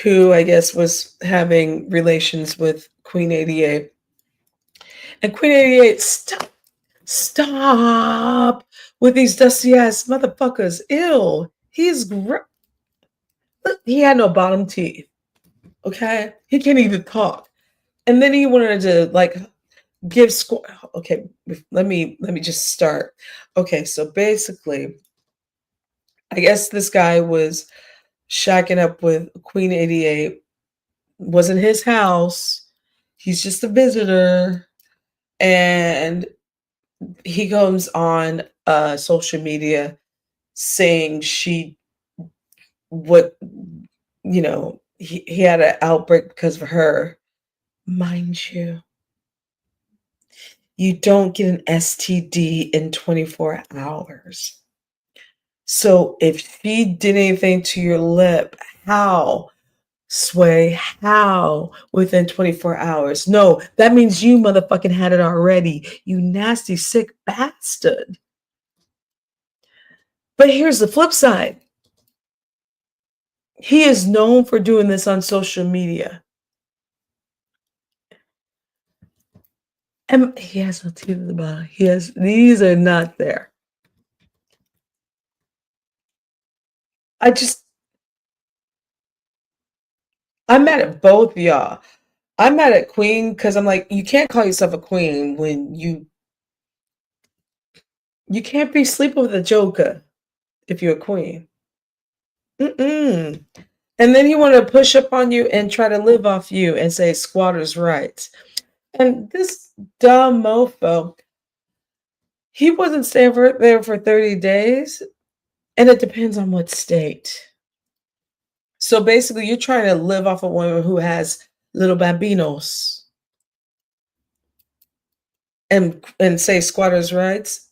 who I guess was having relations with Queen 88, and Queen 88, stop with these dusty ass motherfuckers. Ew. Look, he had no bottom teeth. Okay, he can't even talk. And then he wanted to like give score. Okay, let me just start. Okay, so basically, I guess this guy was shacking up with Queen 88. Wasn't his house. He's just a visitor, and he comes on social media saying she what he had an outbreak because of her. Mind you, you don't get an STD in 24 hours. So if she did anything to your lip, how? Sway, how within 24 hours? No, that means you motherfucking had it already, you nasty, sick bastard. But here's the flip side. He is known for doing this on social media. And he has no teeth in the bottom. These are not there. I just, I'm mad at both of y'all. I'm mad at Queen because I'm like, you can't call yourself a queen when you can't be sleeping with a joker if you're a queen. Mm-mm. And then he wanted to push up on you and try to live off you and say squatters' rights. And this dumb mofo, he wasn't staying there for 30 days. And it depends on what state. So basically, you're trying to live off a woman who has little bambinos and say squatters' rights.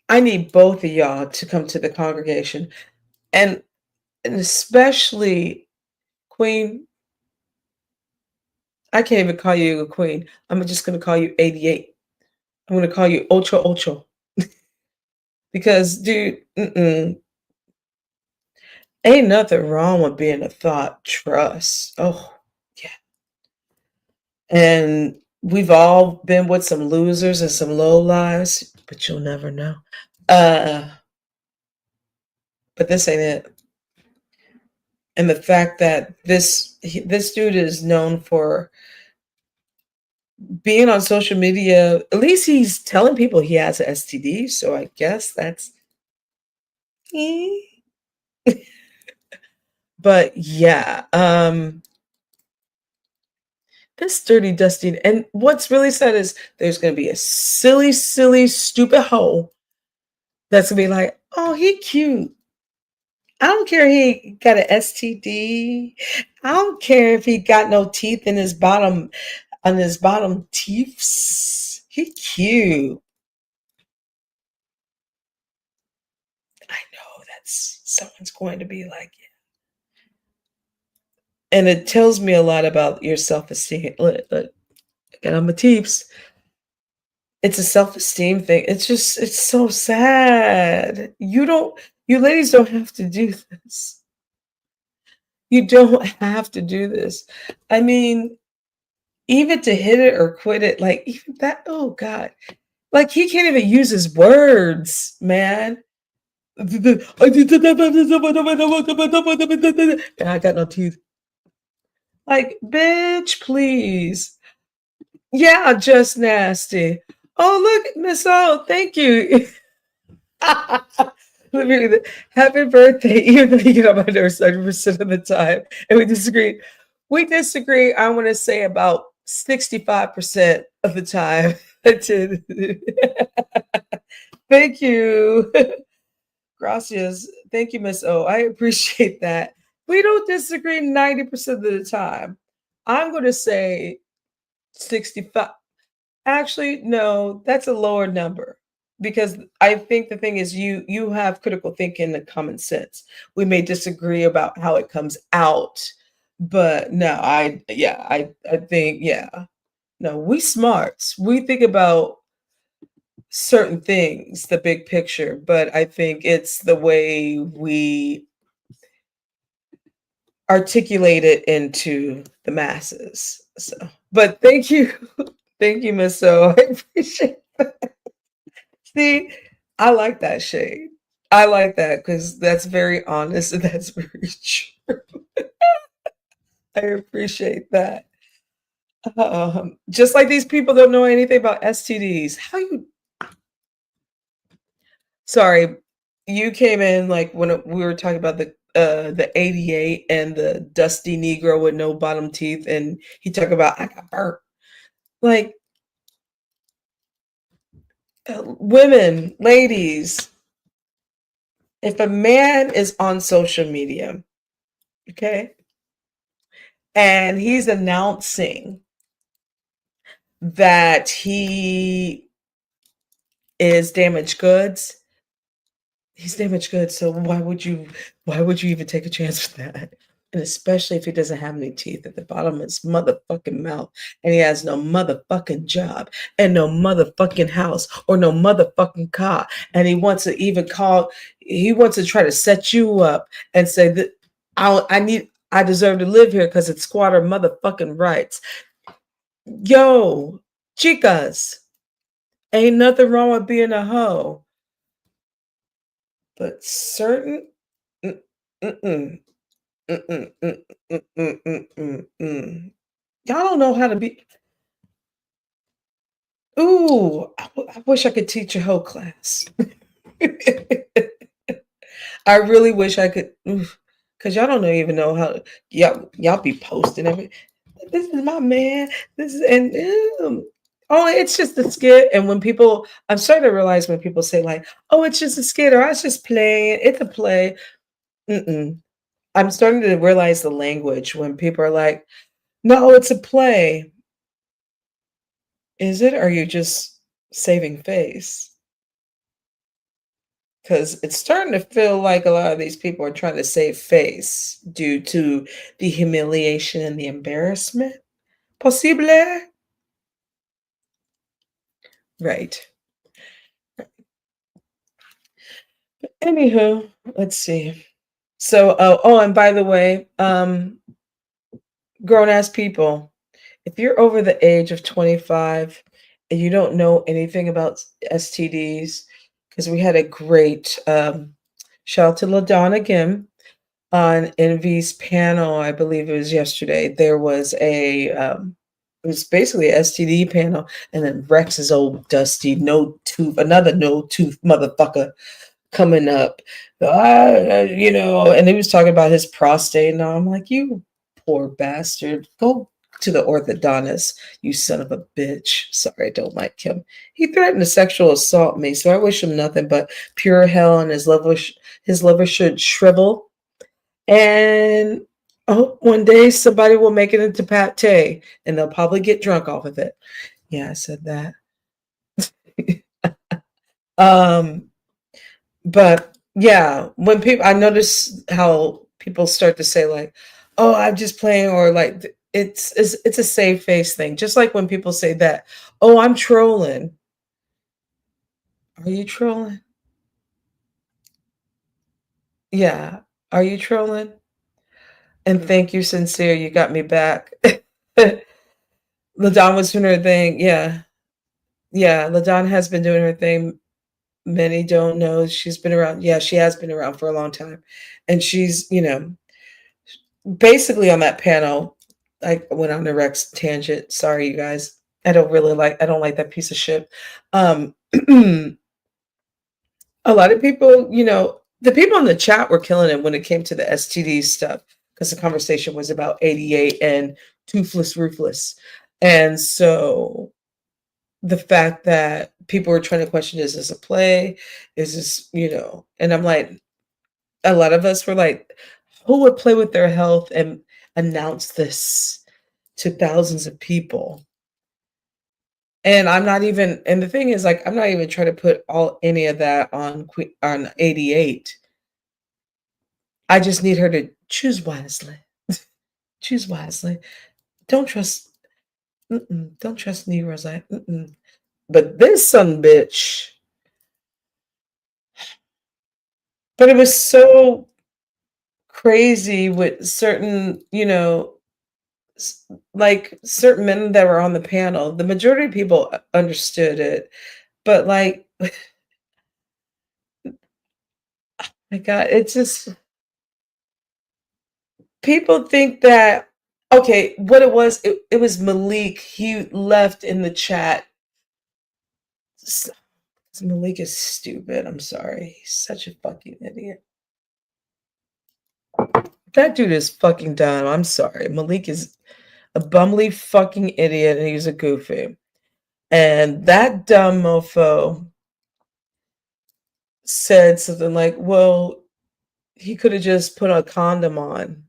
I need both of y'all to come to the congregation. And especially Queen, I can't even call you a queen. I'm just going to call you 88. I'm going to call you Ocho Ocho. Because, dude, ain't nothing wrong with being a thought. Trust. Oh, yeah. And we've all been with some losers and some low lives, but you'll never know. Uh, but this ain't it. And the fact that this dude is known for being on social media, at least he's telling people he has a STD, so I guess that's eh. But yeah, this dirty dusty and what's really sad is there's gonna be a silly, silly, stupid hoe that's gonna be like, "Oh, he cute. I don't care he got an STD. I don't care if he got no teeth in his bottom on his bottom teeths. He cute." I know that's someone's going to be like, yeah. And it tells me a lot about your self-esteem. Look, and I'm a teeps. It's a self-esteem thing. It's so sad. You ladies don't have to do this. You don't have to do this. I mean, even to hit it or quit it, like even that, oh God. Like he can't even use his words, man. And I got no teeth. Like, bitch, please. Yeah, just nasty. Oh, look, Miss O, thank you. Let me read it. Happy birthday, even though you get on my nerves 100% of the time. And we disagree. We disagree, I want to say about 65% of the time. Thank you. Gracias. Thank you, Miss O. I appreciate that. We don't disagree 90% of the time. I'm going to say 65. Actually, no, that's a lower number because I think the thing is you have critical thinking and common sense. We may disagree about how it comes out, but no, I think yeah. No, we smarts. We think about certain things, the big picture, but I think it's the way we articulate it into the masses. So, but thank you. Thank you, Miss O. I appreciate See, I like that shade. I like that because that's very honest and that's very true. I appreciate that. Just like these people don't know anything about STDs. How you sorry, you came in like when we were talking about the 88 and the dusty Negro with no bottom teeth, and he talked about I got burnt. Like women, ladies, if a man is on social media, okay, and he's announcing that he is damaged goods, he's damaged goods. So why would you even take a chance with that? And especially if he doesn't have any teeth at the bottom of his motherfucking mouth and he has no motherfucking job and no motherfucking house or no motherfucking car. And he wants to try to set you up and say that I deserve to live here because it's squatter motherfucking rights. Yo, chicas, ain't nothing wrong with being a hoe, but certain mm, mm-mm, mm-mm, mm, mm, mm, mm, mm, mm. Y'all don't know how to be. Ooh, I wish I could teach a hoe class. I really wish I could, because y'all don't even know how. Y'all be posting every. This is my man. This is oh, it's just a skit. And when people, I'm starting to realize when people say like, "Oh, it's just a skit," or "I was just playing," it's a play. Mm-mm. I'm starting to realize the language when people are like, "No, it's a play." Is it? Or are you just saving face? Because it's starting to feel like a lot of these people are trying to save face due to the humiliation and the embarrassment. Possible? Right. Anywho, let's see. So, oh, and by the way, grown ass people, if you're over the age of 25 and you don't know anything about STDs, because we had a great shout out to LaDonna again on Envy's panel, I believe it was yesterday. There was a It was basically a STD panel, and then Rex's old dusty no tooth, another no tooth motherfucker coming up. And he was talking about his prostate, and all. I'm like, you poor bastard. Go to the orthodontist, you son of a bitch. Sorry, I don't like him. He threatened to sexual assault me, so I wish him nothing but pure hell, and his liver should shrivel. And I hope one day somebody will make it into pate, and they'll probably get drunk off of it. Yeah, I said that. um, But yeah, when people I notice how people start to say like, "Oh, I'm just playing," or like it's a save face thing. Just like when people say that, "Oh, I'm trolling." Are you trolling? Yeah. Are you trolling? And thank you, sincere. You got me back. LaDon was doing her thing. Yeah. Yeah. LaDon has been doing her thing. Many don't know she's been around. Yeah, she has been around for a long time. And she's, basically on that panel, I went on a Rex tangent. Sorry, you guys. I don't like that piece of shit. Um, a lot of people, the people in the chat were killing it when it came to the STD stuff because the conversation was about 88 and toothless, ruthless. And so the fact that people were trying to question, is this a play? Is this, and I'm like, a lot of us were like, who would play with their health and announce this to thousands of people? And I'm not even, and the thing is, like, I'm not even trying to put any of that on on 88. I just need her to choose wisely. Choose wisely. Don't trust, don't trust Negroes. But this son bitch, but it was so crazy with certain, like certain men that were on the panel. The majority of people understood it, but like, my God, it's just people think that okay, what it was Malik. He left in the chat. Malik is stupid. I'm sorry. He's such a fucking idiot. That dude is fucking dumb. I'm sorry. Malik is a bumbly fucking idiot and he's a goofy. And that dumb mofo said something like, well, he could have just put a condom on.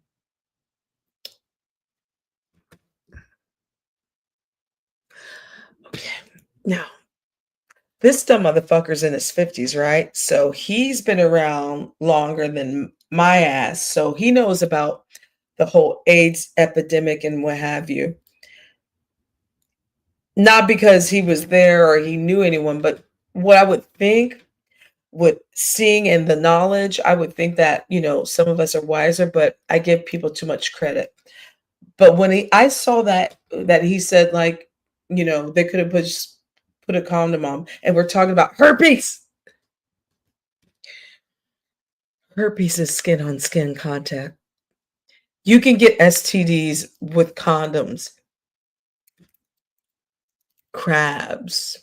Okay. Now, this dumb motherfucker's in his 50s, right? So he's been around longer than my ass. So he knows about the whole AIDS epidemic and what have you. Not because he was there or he knew anyone, but what I would think with seeing and the knowledge, I would think that, some of us are wiser, but I give people too much credit. But when I saw that he said like, they could have put a condom on, and we're talking about herpes. Herpes is skin on skin contact. You can get STDs with condoms. Crabs,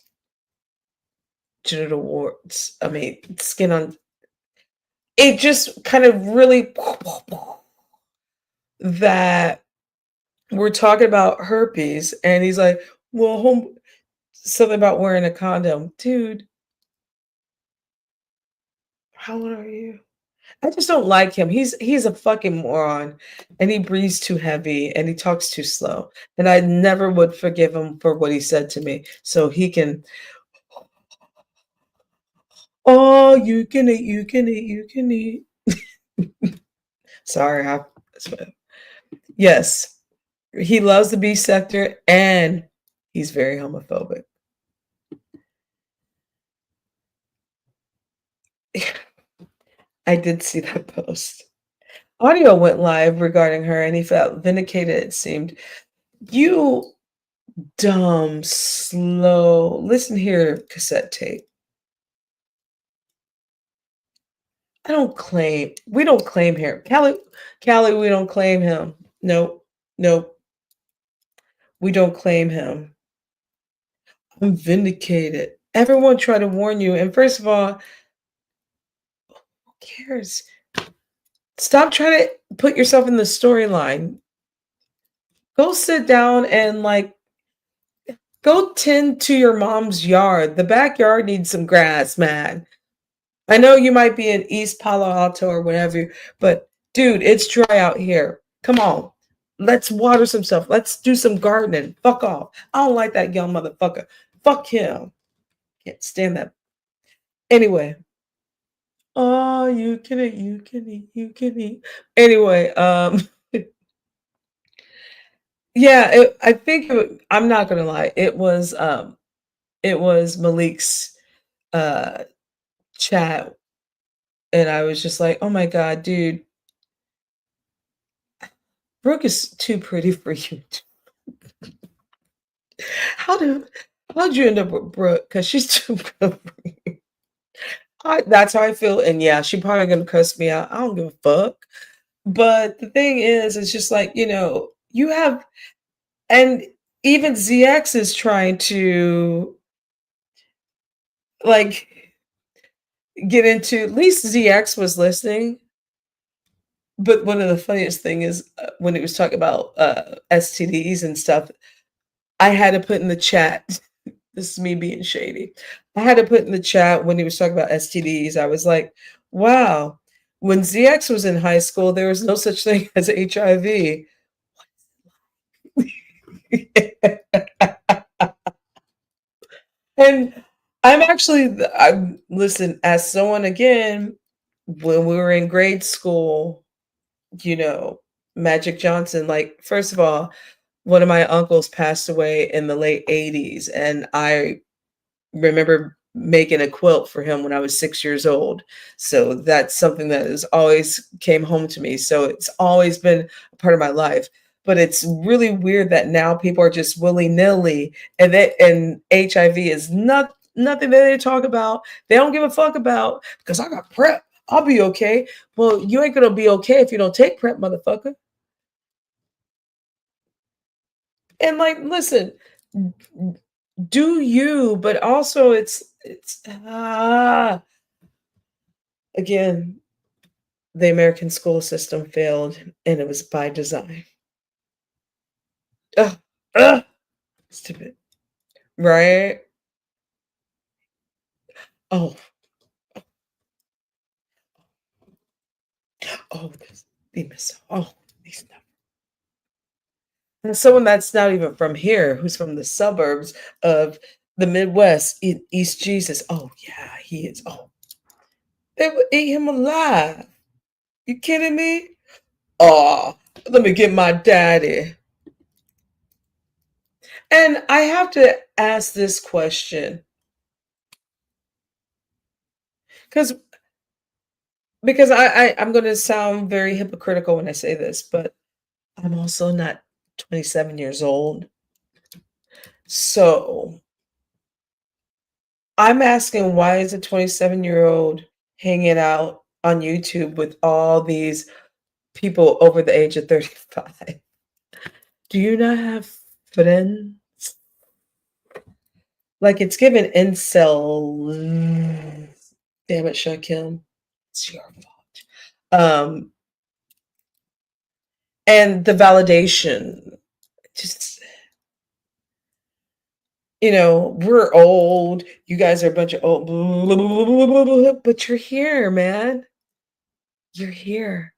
genital warts. I mean, skin on. It just kind of really that we're talking about herpes, and he's like, "Well, something about wearing a condom, dude. How old are you?" I just don't like him. He's a fucking moron, and he breathes too heavy, and he talks too slow. And I never would forgive him for what he said to me. So he can, oh, you can eat, you can eat, you can eat. Sorry, yes, he loves the B sector, and he's very homophobic. I did see that post. Audio went live regarding her, and he felt vindicated. It seemed. You dumb, slow. Listen here, cassette tape. We don't claim here. Callie, we don't claim him. Nope, nope. we don't claim him. I'm vindicated. Everyone try to warn you, and first of all, who cares? Stop trying to put yourself in the storyline. Go sit down and, like, go tend to your mom's yard. The backyard needs some grass, man. I know you might be in East Palo Alto or whatever, but dude, it's dry out here. Come on. Let's water some stuff. Let's do some gardening. Fuck off. I don't like that young motherfucker. Fuck him. Can't stand that. Anyway. Oh, you can eat, you can eat, you can eat. Anyway, yeah, I think I'm not gonna lie. It was Malik's uh chat, and I was just like, oh my God, dude, Brooke is too pretty for you. How do how'd you end up with Brooke? Because she's too good for you. That's how I feel. And yeah, she probably gonna cuss me out. I don't give a fuck. But the thing is, it's just like, you have, and even ZX is trying to, like, get into, at least ZX was listening. But one of the funniest thing is, when he was talking about STDs and stuff, I had to put in the chat. This is me being shady. I had to put in the chat when he was talking about STDs. I was like, wow, when ZX was in high school, there was no such thing as HIV. And listen, as someone, again, when we were in grade school, you know, Magic Johnson, like, first of all, one of my uncles passed away in the late 80s, and I remember making a quilt for him when I was 6 years old. So that's something that has always came home to me. So it's always been a part of my life. But it's really weird that now people are just willy-nilly, and HIV is nothing that they talk about. They don't give a fuck about, because I got PrEP. I'll be okay. Well, you ain't gonna be okay if you don't take PrEP, motherfucker. And, like, listen, do you, but also again, the American school system failed, and it was by design. Ugh, ugh, stupid, right? Oh, oh, they miss. Oh, these numbers. And someone that's not even from here, who's from the suburbs of the Midwest, in East Jesus. Oh yeah, he is. Oh, they would eat him alive. You kidding me? Oh, let me get my daddy. And I have to ask this question, because I'm going to sound very hypocritical when I say this, but I'm also not 27 years old. So I'm asking, why is a 27-year-old hanging out on YouTube with all these people over the age of 35? Do you not have friends? Like, it's given incel. Damn it, Shakim. It's your fault. And the validation, just, we're old. You guys are a bunch of old, blah, blah, blah, blah, blah, blah, but you're here, man. You're here.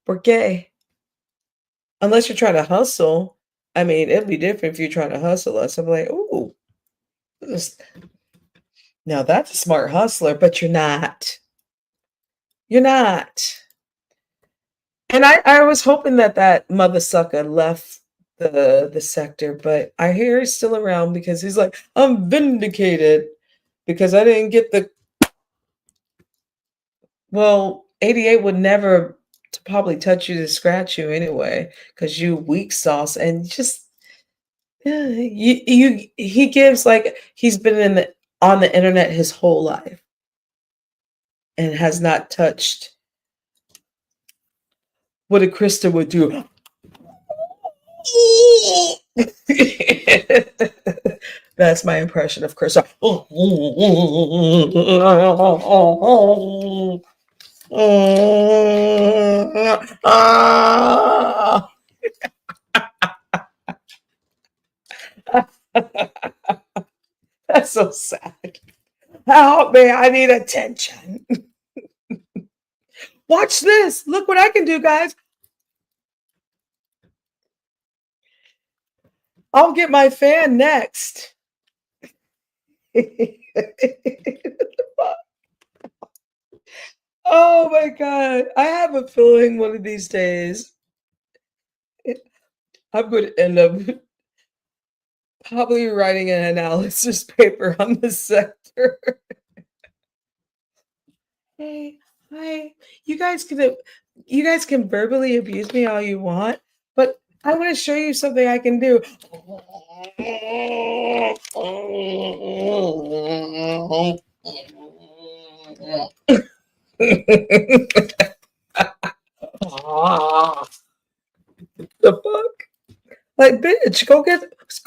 We're gay. Unless you're trying to hustle. I mean, it'd be different if you're trying to hustle us. I'm like, ooh, now that's a smart hustler, but you're not. You're not. And I was hoping that that mother sucker left the sector, but I hear he's still around, because he's like, I'm vindicated because I didn't get the, well, 88 would never probably touch you to scratch you anyway, because you weak sauce, and just, he gives, like, he's been on the internet his whole life and has not touched what a Krista would do. That's my impression of Chris. That's so sad. Help me, I need attention. Watch this. Look what I can do, guys. I'll get my fan next. Oh my God. I have a feeling one of these days I'm going to end up probably writing an analysis paper on this sector. Hey, hi. You guys can you guys can verbally abuse me all you want, but I want to show you something I can do. The fuck? Like, bitch, go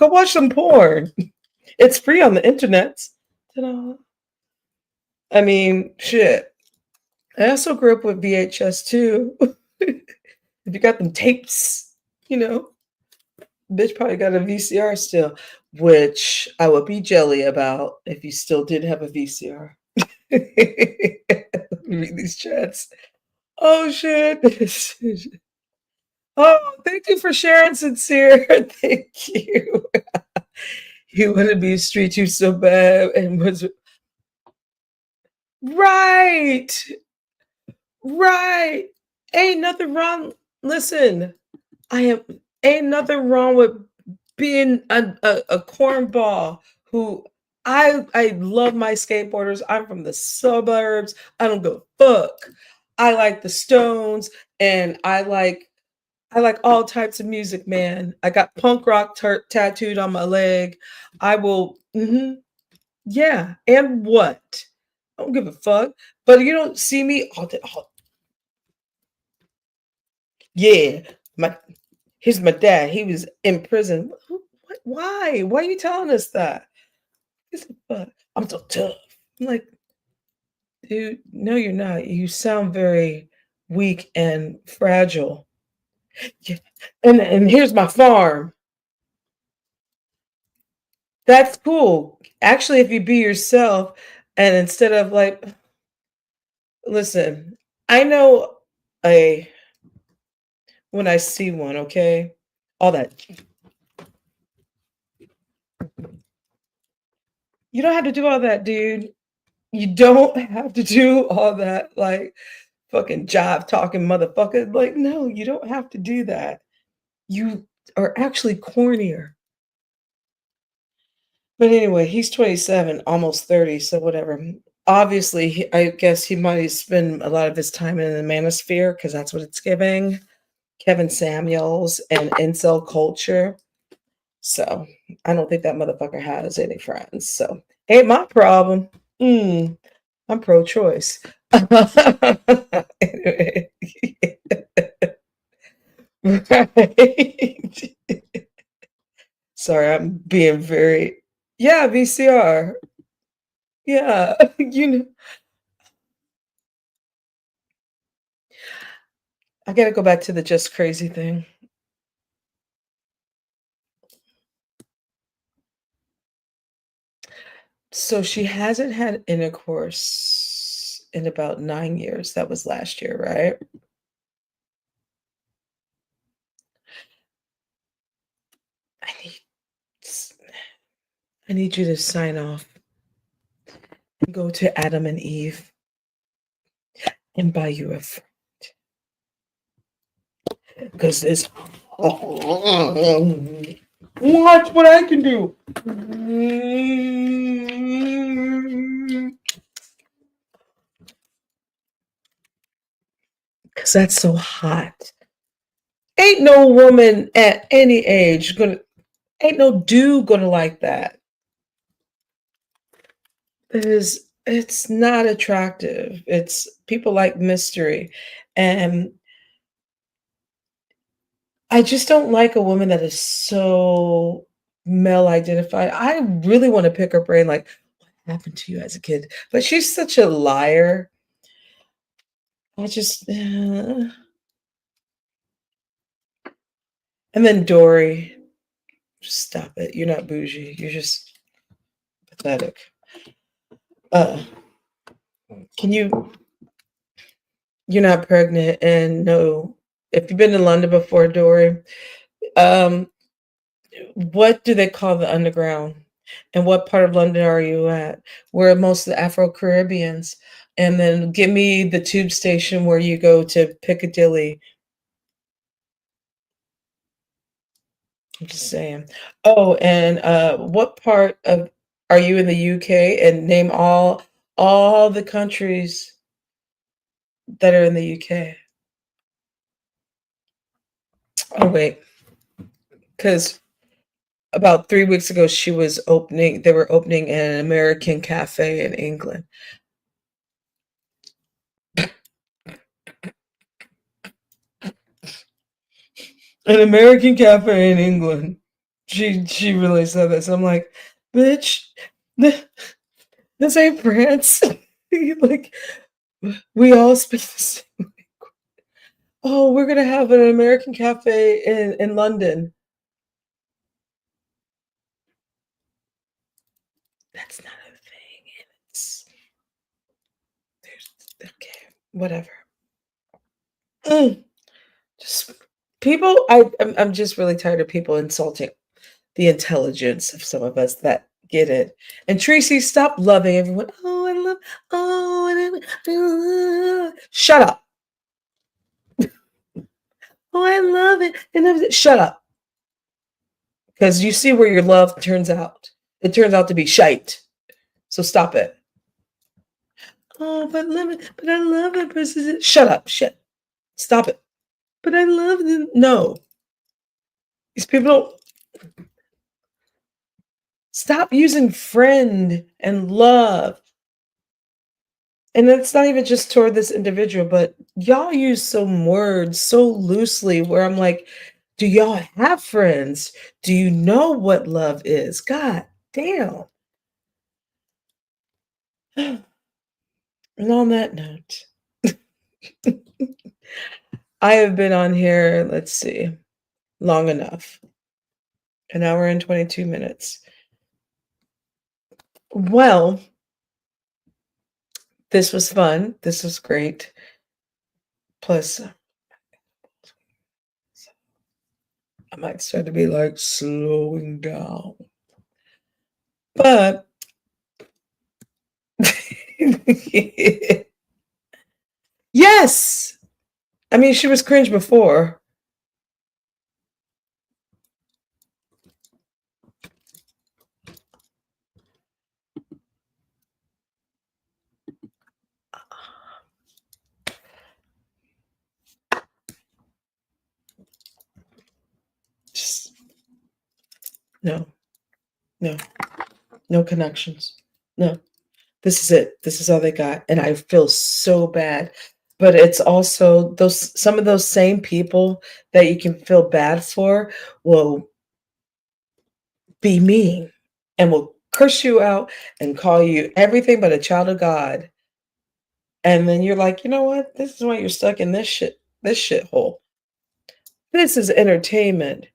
watch some porn. It's free on the internet. Ta-da. I mean, shit. I also grew up with VHS too. If you got them tapes, you know, bitch probably got a VCR still, which I would be jelly about if you still did have a VCR. Read these chats. Oh shit. Oh, thank you for sharing, sincere. Thank you. You want to be street you so bad and was right. Right. Ain't nothing wrong. Listen, I am ain't nothing wrong with being a cornball who I love my skateboarders. I'm from the suburbs. I don't give a fuck. I like the Stones and I like all types of music, man. I got punk rock tattooed on my leg. I will yeah, and what? I don't give a fuck. But you don't see me yeah, my here's my dad. He was in prison. What? Why? Why are you telling us that? He said, "Fuck, I'm so tough." I'm like, dude, no, you're not. You sound very weak and fragile. Yeah. And here's my farm. That's cool. Actually, if you be yourself, and instead of like, listen, I know a when I see one, okay, all that you don't have to do all that, dude. You don't have to do all that, like, fucking jive talking motherfucker. Like, no, you don't have to do that. You are actually cornier. But anyway, he's 27, almost 30, so whatever. Obviously, I guess he might spend a lot of his time in the manosphere because that's what it's giving. Kevin Samuels and incel culture. So I don't think that motherfucker has any friends. So ain't my problem. Mm, I'm pro-choice. Anyway, right. Sorry, I'm being very yeah, VCR. Yeah, you know, I gotta go back to the just crazy thing. So she hasn't had intercourse in about 9 years. That was last year, right? I need I need you to sign off and go to Adam and Eve and buy you a friend because this watch what I can do. Because that's so hot. Ain't no woman at any age gonna, ain't no dude gonna like that. It's not attractive. It's people like mystery. And I just don't like a woman that is so male identified. I really wanna pick her brain, like, "What happened to you as a kid?" But she's such a liar. I just and then Dory, just stop it. You're not bougie. You're just pathetic. Uh, can you're not pregnant and no if you've been to London before, Dory, um, what do they call the underground? And what part of London are you at? Where are most of the Afro Caribbeans? And then give me the tube station where you go to Piccadilly. I'm just saying. Oh, and what part of are you in the UK? And name all the countries that are in the UK. Oh wait, because about 3 weeks ago she was opening. They were opening an American cafe in England. An American cafe in England. She really said this. I'm like, bitch, th- this ain't France. Like we all speak the same. Oh, we're gonna have an American cafe in London. That's not a thing. And it's there's okay, whatever. Mm, just people. I'm just really tired of people insulting the intelligence of some of us that get it. And Tracy, stop loving everyone. Oh, I love. Oh, shut up. Oh, I love it. And shut up, because you see where your love turns out. It turns out to be shite. So stop it. Oh, but I love it. Shut up. Shit. Stop it. But I love them. No, these people don't stop using friend and love. And it's not even just toward this individual, but y'all use some words so loosely where I'm like, do y'all have friends? Do you know what love is? God damn. And on that note, I have been on here, let's see, long enough. An hour and 22 minutes. Well, this was fun. This was great. Plus, I might start to be like slowing down. But yes. I mean, she was cringe before. Just no, no, no connections. No. This is it. This is all they got. And I feel so bad. But it's also those some of those same people that you can feel bad for will be mean and will curse you out and call you everything but a child of God. And then you're like, you know what? This is why you're stuck in this shithole. This is entertainment.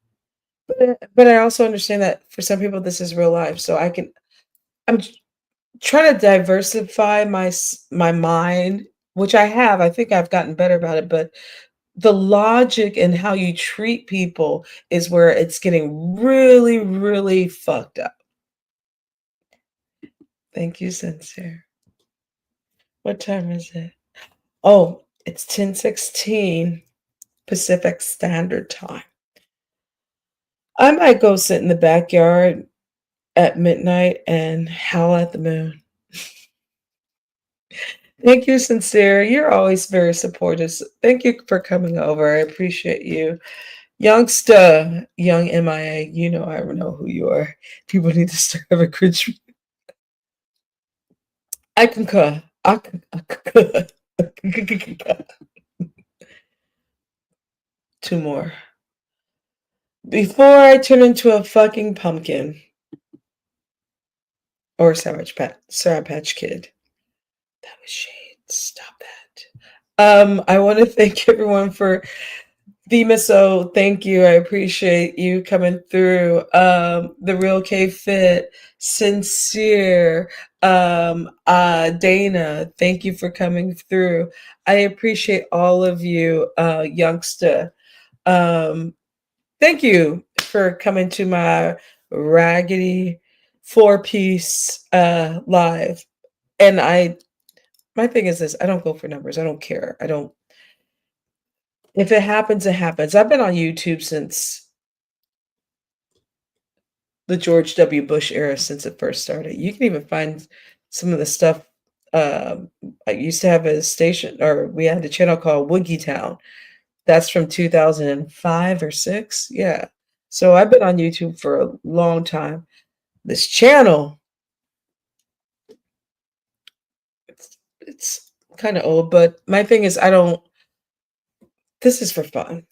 But I also understand that for some people this is real life. So I'm trying to diversify my mind, which I have. I think I've gotten better about it, but the logic and how you treat people is where it's getting really, really fucked up. Thank you, sincere. What time is it? Oh, it's 10:16 Pacific Standard Time. I might go sit in the backyard at midnight and howl at the moon. Thank you, sincere. You're always very supportive. Thank you for coming over. I appreciate you. Youngster, young MIA, you know I know who you are. People need to start having cringe. I concur. I concur. Two more. Before I turn into a fucking pumpkin or Sour Patch Kid. That was shade. Stop that. I want to thank everyone for Themaso, thank you. I appreciate you coming through. The Real K Fit, Sincere, Dana, thank you for coming through. I appreciate all of you, youngster. Um, Thank you for coming to my raggedy 4-piece live. And my thing is this: I don't go for numbers. I don't care. I don't. If it happens, it happens. I've been on YouTube since the George W. Bush era, since it first started. You can even find some of the stuff. I used to have a station, or we had a channel called Woogie Town. That's from 2005 or six. Yeah. So I've been on YouTube for a long time. This channel, it's kind of old, but my thing is, I don't. This is for fun.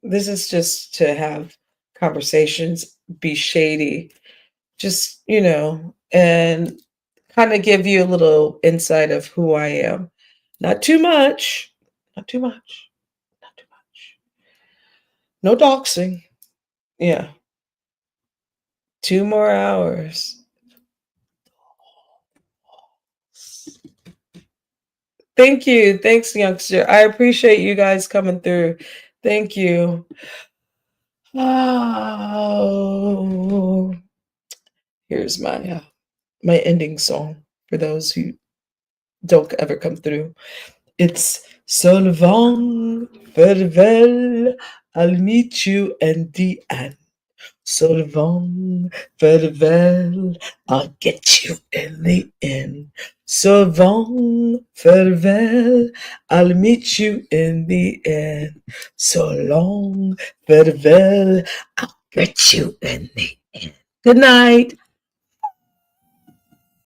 This is just to have conversations, be shady, just, and kind of give you a little insight of who I am. Not too much, not too much, not too much. No doxing. Yeah. 2 more hours. Thank you. Thanks, youngster. I appreciate you guys coming through. Thank you. Oh, here's my ending song for those who don't ever come through. It's so long, farewell, I'll meet you in the end. So long, farewell, I'll get you in the end. So long, farewell, I'll meet you in the end. So long, farewell, I'll get you in the end. Good night.